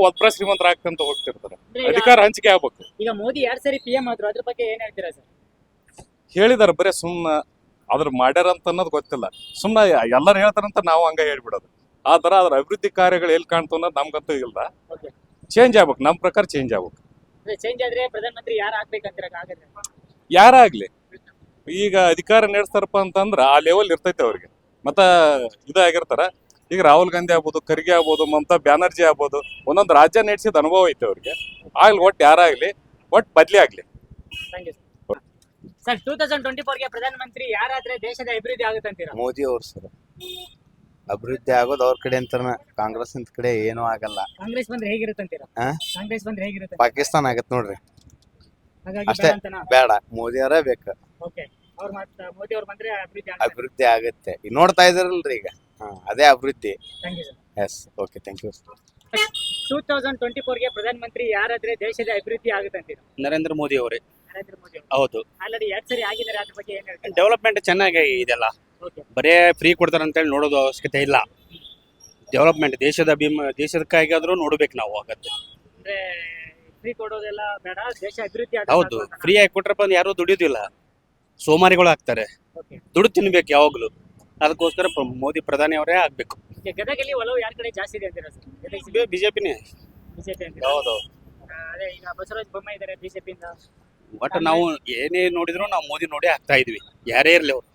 ಒಬ್ರ ಶ್ರೀಮಂತರ ಆಗ್ತಂತ ಹೋಗ್ತಿರ್ತಾರೆ. ಅಧಿಕಾರ ಹಂಚಿಕೆ ಆಗ್ಬೇಕು. ಈಗ ಮೋದಿ 2 ಸರಿ PM ಆದ್ರು, ಅದ್ರ ಬಗ್ಗೆ ಏನ್ ಹೇಳ್ತೀರಾ ಸರ್? ಹೇಳಿದಾರೆ, ಬರೀ ಸುಮ್ನ ಅದ್ರ ಮಾಡ್ಯಾರ ಅಂತ ಅನ್ನೋದು ಗೊತ್ತಿಲ್ಲ. ಸುಮ್ನ ಎಲ್ಲರೂ ಹೇಳ್ತಾರಂತ ನಾವು ಹಂಗ ಹೇಳ್ಬಿಡೋದು. ಆ ತರ ಅದ್ರ ಅಭಿವೃದ್ಧಿ ಕಾರ್ಯಗಳು ಎಲ್ಲಿ ಕಾಣ್ತು ಅನ್ನೋದು ನಮ್ಗಂತೂ ಇಲ್ಲ. ಚೇಂಜ್ ಆಗ್ಬೇಕು, ನಮ್ ಪ್ರಕಾರ ಚೇಂಜ್ ಆಗ್ಬೇಕು. ಚೇಂಜ್ ಆದ್ರೆ ಪ್ರಧಾನಮಂತ್ರಿ ಯಾರು ಆಗ್ಬೇಕಂತೀರ? ಯಾರಾಗ್ಲಿ ಈಗ ಅಧಿಕಾರ ನಡೆಸ್ತಾರಪ್ಪ ಅಂತಂದ್ರ ಆ ಲೆವೆಲ್ ಇರ್ತೈತೆ ಅವ್ರಿಗೆ. ಮತ್ತ ಇದಾಗಿರ್ತಾರ. ಈಗ ರಾಹುಲ್ ಗಾಂಧಿ ಆಗ್ಬೋದು, ಖರ್ಗೆ ಆಗ್ಬೋದು, ಮಮತಾ ಬ್ಯಾನರ್ಜಿ ಆಗ್ಬೋದು, ಒಂದೊಂದು ರಾಜ್ಯ ನಡೆಸಿದ ಅನುಭವ ಐತೆ ಅವ್ರಿಗೆ. ಆಗ್ಲಿ ಒಟ್ಟು ಯಾರಾಗ್ಲಿ, ಒಟ್ಟು ಬದ್ಲಿ ಆಗ್ಲಿ. ಸರ್, 2024ಗೆ ಪ್ರಧಾನಮಂತ್ರಿ ಯಾರಾದ್ರೆ ದೇಶದ ಅಭಿವೃದ್ಧಿ ಆಗುತ್ತೆ ಅಂತೀರಾ? ಮೋದಿ ಅವ್ರು ಸರ್. ಅಭಿವೃದ್ಧಿ ಆಗೋದು ಅವ್ರ ಕಡೆ ಅಂತಾರ, ಕಾಂಗ್ರೆಸ್ ಅಂತ ಕಡೆ ಏನೂ ಆಗಲ್ಲ. ಕಾಂಗ್ರೆಸ್ ಬಂದ್ರೆ ಹೇಗಿರುತ್ತೆ ಅಂತೀರಾ? ಆ? ಕಾಂಗ್ರೆಸ್ ಬಂದ್ರೆ ಹೇಗಿರುತ್ತೆ? ಪಾಕಿಸ್ತಾನ ಆಗತ್ ನೋಡ್ರಿ. ಹಾಗಾಗಿ ಅಷ್ಟೇ, ಬೇಡ ಅಂತನಾ? ಬೇಡ, ಮೋದಿ ಅವರೇ ಬೇಕು. ಓಕೆ, ಮೋದಿ ಅವ್ರು ಬಂದ್ರೆ ಅಭಿವೃದ್ಧಿ ಅಭಿವೃದ್ಧಿ ಆಗುತ್ತೆ. ಈಗ ನೋಡ್ತಾ ಇದಾರಲ್ರಿ ಈಗ, ಅದೇ ಅಭಿವೃದ್ಧಿ. Thank you sir. Yes, okay, thank you. 2024ಗೆ ಪ್ರಧಾನಮಂತ್ರಿ ಯಾರಾದ್ರೆ ದೇಶದ ಅಭಿವೃದ್ಧಿ ಆಗುತ್ತೆ ಅಂತೀರಾ? ನರೇಂದ್ರ ಮೋದಿ ಅವರೇ. ನರೇಂದ್ರ ಮೋದಿ ಅವರು ಹೌದು. ಆಲ್ರೆಡಿ 2 ಸರಿ ಆಗಿದ್ದಾರೆ, ಅದ್ರ ಬಗ್ಗೆ ಏನ್ ಹೇಳ್ತೀರಾ? ಡೆವಲಪ್ಮೆಂಟ್ ಚೆನ್ನಾಗಿ ಇದೆಲ್ಲ. ಓಕೆ, ಬರೇ ಫ್ರೀ ಕೊಡ್ತಾರೆ ಅಂತೇಳಿ ನೋಡೋದು ಅವಶ್ಯಕತೆ ಇಲ್ಲ. ಡೆವಲಪ್ಮೆಂಟ್ ದೇಶಕ್ಕಾಗಾದ್ರೂ ನೋಡ್ಬೇಕು ನಾವು. ಆಗತ್ತೆ. ಅಂದ್ರೆ ಫ್ರೀ ಕೊಡೋದೆಲ್ಲ ಬೇಡ, ದೇಶ ಅಭಿವೃದ್ಧಿ ಹೌದು, ಫ್ರೀ ಆಗಿ ಕೊಟ್ರಪ್ಪ ಅಂದ್ರೆ ಯಾರು ದುಡಿಯೋದಿಲ್ಲ, ಸೋಮಾರಿಗಳು ಆಗ್ತಾರೆ. ಓಕೆ, ದುಡ್ಡು ತಿನ್ಬೇಕು ಯಾವಾಗ್ಲೂ. ಅದಕ್ಕೋಸ್ಕರ ಮೋದಿ ಪ್ರಧಾನಿ ಅವರೇ ಆಗ್ಬೇಕು. ಗದಗಲ್ಲಿ ಒಲವು ಯಾರ ಕಡೆ ಜಾಸ್ತಿ ಇದೆ ಅಂತೀರಾ ಸರ್? ಬಿಜೆಪಿನೇ. ಬಿಜೆಪಿ ಅಂತೀರಾ? ಹೌದು. ಅದೇ ಈಗ ಬಸವರಾಜ ಬೊಮ್ಮಾಯಿ ಇದ್ದಾರೆ ಬಿಜೆಪಿಯಿಂದ. ಒಟ್ಟು ನಾವು ಏನೇ ನೋಡಿದ್ರು ನಾವು ಮೋದಿ ನೋಡಿ ಆಗ್ತಾ ಇದೀವಿ, ಯಾರೇ ಇರ್ಲಿ ಅವ್ರು.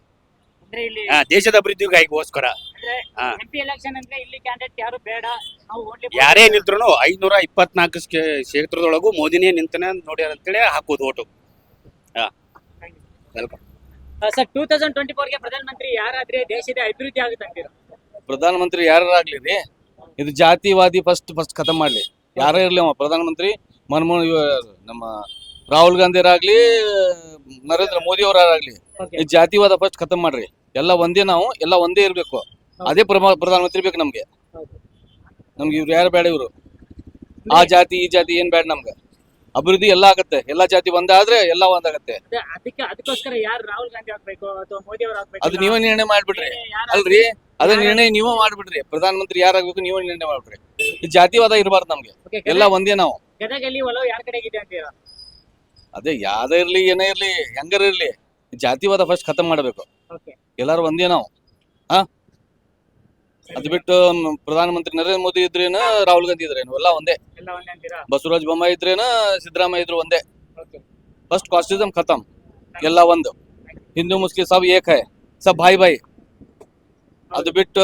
ಅಂದ್ರೆ ಇಲ್ಲಿ ದೇಶದ ಅಭಿವೃದ್ಧಿಗೋಸ್ಕರ ಅಂದ್ರೆ MP ಎಲೆಕ್ಷನ್ ಅಂದ್ರೆ ಇಲ್ಲಿ ಕ್ಯಾಂಡಿಡೇಟ್ ಯಾರು ಬೇಡ, ನಾವು ಓನ್ಲಿ ಯಾರೇ ನಿಂತ್ರು 524 ಕ್ಷೇತ್ರದೊಳಗೂ ಮೋದಿನೇ ನಿಂತನೆ ನೋಡ್ಯಾರ ಅಂತೇಳಿ ಹಾಕೋದು ಓಟು. ವೆಲ್ಕಮ್. ಸರ್, 2024ಗೆ ಪ್ರಧಾನಮಂತ್ರಿ ಯಾರಾದ್ರೆ ದೇಶದ ಅಭಿವೃದ್ಧಿ ಆಗುತ್ತೆ ಅಂತೀರಾ? ಪ್ರಧಾನಮಂತ್ರಿ ಯಾರಾಗ್ಲಿ ರೀ, ಇದು ಜಾತಿವಾದಿ ಫಸ್ಟ್ ಖತಮ್ ಮಾಡ್ಲಿ. ಯಾರೇ ಇರ್ಲಿ ಅವ ಪ್ರಧಾನಮಂತ್ರಿ. ನಮ್ಮ ರಾಹುಲ್ ಗಾಂಧಿ ಆಗ್ಲಿ, ನರೇಂದ್ರ ಮೋದಿ ಅವರಾಗ್ಲಿ, ಈ ಜಾತಿವಾದ ಫಸ್ಟ್ ಖತಮ್ ಮಾಡ್ರಿ. ಎಲ್ಲ ಒಂದೇ, ನಾವು ಎಲ್ಲ ಒಂದೇ ಇರ್ಬೇಕು. ಅದೇ ಪ್ರಧಾನಮಂತ್ರಿ ಬೇಕು ನಮ್ಗೆ. ಇವ್ರು ಯಾರು ಬೇಡ, ಇವ್ರು ಆ ಜಾತಿ ಈ ಜಾತಿ ಏನ್ ಬೇಡ ನಮ್ಗೆ. ಅಭಿವೃದ್ಧಿ ಎಲ್ಲ ಆಗತ್ತೆ, ಎಲ್ಲಾ ಜಾತಿ ಒಂದಾದ್ರೆ ಎಲ್ಲ ಒಂದಾಗತ್ತೆ. ಅದಕ್ಕೋಸ್ಕರ ಯಾರು ರಾಹುಲ್ ಗಾಂಧಿ ಆಗ್ಬೇಕು ಅಥವಾ ಮೋದಿ ಅವರು ಆಗ್ಬೇಕು? ಅದು ನೀವೇ ನಿರ್ಣಯ ಮಾಡ್ಬಿಡ್ರಿ. ಅಲ್ರಿ, ಅದ ನಿರ್ಣಯ ನೀವೇ ಮಾಡ್ಬಿಡ್ರಿ. ಪ್ರಧಾನಮಂತ್ರಿ ಯಾರಾಗ್ಬೇಕು ನೀವೇ ನಿರ್ಣಯ ಮಾಡ್ಬಿಡ್ರಿ. ಈ ಜಾತಿವಾದ ಇರಬಾರ್ದು ನಮ್ಗೆ, ಎಲ್ಲ ಒಂದೇ ನಾವು. ಗದಗಲ್ಲಿ ಒಲವು ಯಾರ ಕಡೆಗೆ ಇದೆ ಅಂತೀರಾ? ಅದೇ ಯಾವ್ದೇ ಇರ್ಲಿ, ಏನೇ ಇರ್ಲಿ, ಹೆಂಗಾರ ಇರ್ಲಿ, ಜಾತಿವಾದ ಫಸ್ಟ್ ಖತಮ್ ಮಾಡ್ಬೇಕು. ಎಲ್ಲಾರು ಒಂದೇ ನಾವು. ಅದು ಬಿಟ್ಟು ಪ್ರಧಾನಮಂತ್ರಿ ನರೇಂದ್ರ ಮೋದಿ ಇದ್ರೇನು, ರಾಹುಲ್ ಗಾಂಧಿ ಇದ್ರೇನು, ಎಲ್ಲ ಒಂದೇ. ಬಸವರಾಜ ಬೊಮ್ಮಾಯಿ ಇದ್ರೇನು, ಸಿದ್ದರಾಮಯ್ಯ ಇದ್ರು ಒಂದೇ. ಫಸ್ಟ್ ಕಾಸ್ಟಿಸಮ್ ಖತಮ್, ಎಲ್ಲ ಒಂದು. ಹಿಂದೂ ಮುಸ್ಲಿಂ ಸಬ್ ಏಕ್ ಹೈ, ಸಬ್ ಭಾಯಿ ಭಾಯಿ. ಅದು ಬಿಟ್ಟು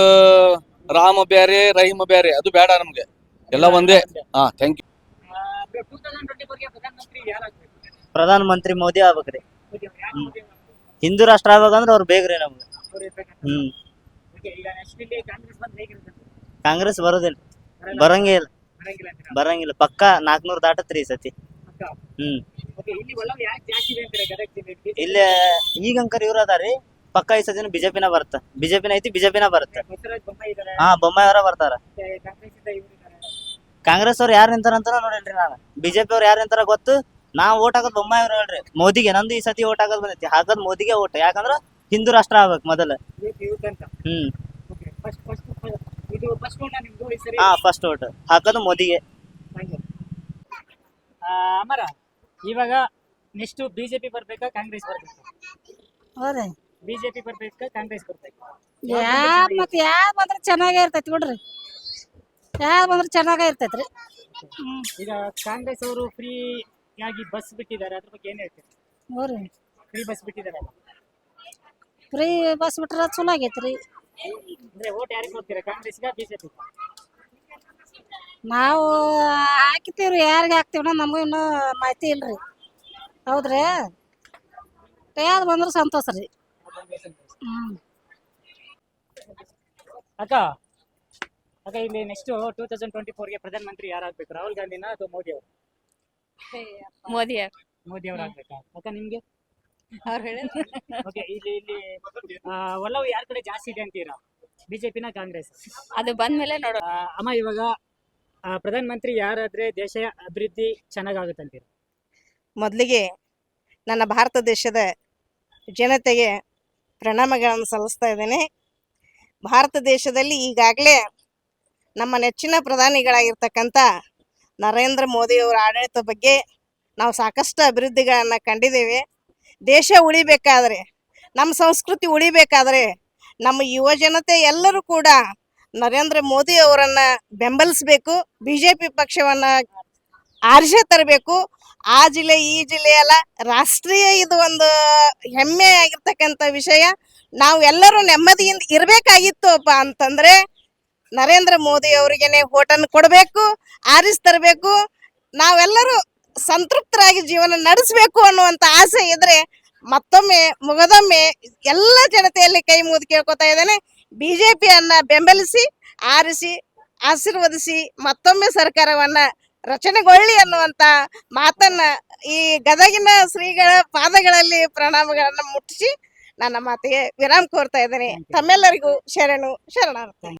ರಾಮ ಬ್ಯಾರೆ ರಹೀಮ ಬ್ಯಾರೆ, ಅದು ಬೇಡ ನಮ್ಗೆ. ಎಲ್ಲ ಒಂದೇ. Thank you. 2024ಗೆ ಪ್ರಧಾನಮಂತ್ರಿ ಯಾರಾಗ್ಬೇಕು? ಪ್ರಧಾನಮಂತ್ರಿ ಮೋದಿ ಆಗ್ಬೇಕ್ರಿ. ಹಿಂದೂ ರಾಷ್ಟ್ರ ಆಗ್ಬೇಕಂದ್ರೆ ಅವ್ರು ಬೇಕ್ರಿ ನಮ್ಗೆ. ಕಾಂಗ್ರೆಸ್ ಬರೋದಿಲ್ಲ, ಬರಂಗಿಲ್ಲ. ಪಕ್ಕ 400 ದಾಟತ್ರಿ ಈ ಸತಿ. ಇಲ್ಲಿ ಈಗಂಕರ್ ಇವ್ರ ಅದಾರಿ, ಪಕ್ಕ ಈ ಸತಿನ ಬಿಜೆಪಿನ ಬರುತ್ತ. ಬಿಜೆಪಿನ ಐತಿ, ಬಿಜೆಪಿನ ಬರುತ್ತೆ. ಬೊಮ್ಮಾಯಿ ಅವರ ಬರ್ತಾರ. ಕಾಂಗ್ರೆಸ್ ಅವ್ರು ಯಾರು ನಿಂತಾರ ನೋಡಿಲ್ರಿ ನಾನು. ಬಿಜೆಪಿ ಅವ್ರು ಯಾರು ನಿಂತಾರ ಗೊತ್ತು. ನಾವ್ ಓಟ್ ಹಾಕೋದ್ ಬೊಮ್ಮಾಯಿ ಅವ್ರು ಹೇಳ್ರಿ. ಮೋದಿಗೆ ನಂದು ಈ ಸತಿ ಓಟ್ ಹಾಕೋದ್ ಬಂದೈತಿ. ಹಾಕೋದ್ ಮೋದಿಗೆ ಓಟ್. ಯಾಕಂದ್ರ ಹಿಂದೂ ರಾಷ್ಟ್ರ ಆಗ್ಬೇಕು ಮೊದಲ. ಫಸ್ಟ್ ಓಟ್ ಹಾಕೋದು ಮೋದಿಗೆ. ಅಮರ, ಇವಾಗ ನೆಕ್ಸ್ಟ್ ಬಿಜೆಪಿ ಬರ್ಬೇಕಾ ಕಾಂಗ್ರೆಸ್ ಬರ್ಬೇಕಾ? ಬಿಜೆಪಿ ಬರ್ಬೇಕಾ ಕಾಂಗ್ರೆಸ್ ಬರ್ಬೇಕಾ? ಮತ್ತೆ ಯಾವ್ದು ಬಂದ್ರೆ ಚೆನ್ನಾಗೇ ಇರ್ತೈತಿ ಬಿಡ್ರಿ. ಯಾವ್ದು ಬಂದ್ರೆ ಚೆನ್ನಾಗೇ ಇರ್ತೈತ್ರಿ. ಈಗ ಕಾಂಗ್ರೆಸ್ ಅವರು ಫ್ರೀ ಆಗಿ ಬಸ್ ಬಿಟ್ಟಿದ್ದಾರೆ, ಅದ್ರ ಬಗ್ಗೆ ಏನ್ ಹೇಳ್ತೀರಿ? ಫ್ರೀ ಬಸ್ ಬಿಟ್ಟಿದಾರಲ್ಲ, ಫ್ರೀ ಬಸ್ ಬಿಟ್ರೆ ಚಲೋ ಆಗೈತ್ರಿ. ಅಂದ್ರೆ ಓಟ್ ಯಾರಿಗೆ ಕೊಡ್ತೀರಾ, ಕಾಂಗ್ರೆಸ್ಗ ಬಿಜೆಪಿ? ನಾವು ಹಾಕ್ತೀವ್ರಿ, ಯಾರಿಗೆ ಹಾಕ್ತೀವಿ ನಮಗೂ ಇನ್ನೂ ಮಾಹಿತಿ ಇಲ್ರಿ. ಹೌದ್ರಿ, ಯಾವ್ದು ಬಂದ್ರೆ ಸಂತೋಷ ರೀ. ಅಕ್ಕ ಅಕ್ಕ ಇಲ್ಲಿ ನೆಕ್ಸ್ಟ್ 2024ಗೆ ಪ್ರಧಾನಮಂತ್ರಿ ಯಾರಾಗ್ಬೇಕು, ರಾಹುಲ್ ಗಾಂಧಿನ ಅಥವಾ ಮೋದಿ ಅವರು? ಮೋದಿ ಅವ್ರು ಆಗ್ಬೇಕಾ ಅಕ್ಕ ನಿಮ್ಗೆ? ಅವ್ರು ಹೇಳಿ ಓಕೆ, ಇಲ್ಲಿ ಒಲವು ಯಾರ ಕಡೆ ಜಾಸ್ತಿ ಇದೆ ಅಂತೀರಾ, ಬಿಜೆಪಿನ ಕಾಂಗ್ರೆಸ್? ಅದು ಬಂದ್ಮೇಲೆ ನೋಡೋ. ಅಮ್ಮ ಇವಾಗ ಪ್ರಧಾನಮಂತ್ರಿ ಯಾರಾದ್ರೆ ದೇಶ ಅಭಿವೃದ್ಧಿ ಚೆನ್ನಾಗಾಗುತ್ತಂತೀರಾ? ಮೊದಲಿಗೆ ನನ್ನ ಭಾರತ ದೇಶದ ಜನತೆಗೆ ಪ್ರಣಾಮಗಳನ್ನು ಸಲ್ಲಿಸ್ತಾ ಇದ್ದೇನೆ. ಭಾರತ ದೇಶದಲ್ಲಿ ಈಗಾಗಲೇ ನಮ್ಮ ನೆಚ್ಚಿನ ಪ್ರಧಾನಿಗಳಾಗಿರ್ತಕ್ಕಂಥ ನರೇಂದ್ರ ಮೋದಿಯವರ ಆಡಳಿತ ಬಗ್ಗೆ ನಾವು ಸಾಕಷ್ಟು ಅಭಿವೃದ್ಧಿಗಳನ್ನು ಕಂಡಿದ್ದೇವೆ. ದೇಶ ಉಳಿಬೇಕಾದ್ರೆ, ನಮ್ಮ ಸಂಸ್ಕೃತಿ ಉಳಿಬೇಕಾದ್ರೆ ನಮ್ಮ ಯುವ ಜನತೆ ಎಲ್ಲರೂ ಕೂಡ ನರೇಂದ್ರ ಮೋದಿ ಅವರನ್ನ ಬೆಂಬಲಿಸಬೇಕು. ಬಿಜೆಪಿ ಪಕ್ಷವನ್ನ ಆರಿಸೇ ತರಬೇಕು. ಆ ಜಿಲ್ಲೆ ಈ ಜಿಲ್ಲೆ ಅಲ್ಲ, ರಾಷ್ಟ್ರೀಯ ಇದು ಒಂದು ಹೆಮ್ಮೆ ಆಗಿರ್ತಕ್ಕಂಥ ವಿಷಯ. ನಾವು ಎಲ್ಲರೂ ನೆಮ್ಮದಿಯಿಂದ ಇರಬೇಕಾಗಿತ್ತು ಅಪ್ಪ ಅಂತಂದ್ರೆ ನರೇಂದ್ರ ಮೋದಿ ಅವರಿಗೇನೆ ಓಟನ್ನು ಕೊಡಬೇಕು, ಆರಿಸಿ ತರಬೇಕು. ನಾವೆಲ್ಲರೂ ಸಂತೃಪ್ತರಾಗಿ ಜೀವನ ನಡೆಸಬೇಕು ಅನ್ನುವಂಥ ಆಸೆ ಇದ್ರೆ ಮತ್ತೊಮ್ಮೆ ಮುಗದೊಮ್ಮೆ ಎಲ್ಲ ಜನತೆಯಲ್ಲಿ ಕೈ ಮುಗಿದು ಕೇಳ್ಕೊತಾ ಇದ್ದೇನೆ, ಬಿಜೆಪಿಯನ್ನ ಬೆಂಬಲಿಸಿ, ಆರಿಸಿ, ಆಶೀರ್ವದಿಸಿ ಮತ್ತೊಮ್ಮೆ ಸರ್ಕಾರವನ್ನ ರಚನೆಗೊಳ್ಳಿ ಅನ್ನುವಂತ ಮಾತನ್ನ ಈ ಗದಗಿನ ಶ್ರೀಗಳ ಪಾದಗಳಲ್ಲಿ ಪ್ರಣಾಮಗಳನ್ನ ಮುಟ್ಟಿಸಿ ನನ್ನ ಮಾತಿಗೆ ವಿರಾಮ ಕೋರ್ತಾ ಇದ್ದೇನೆ. ತಮ್ಮೆಲ್ಲರಿಗೂ ಶರಣಾರ್ಥಿ.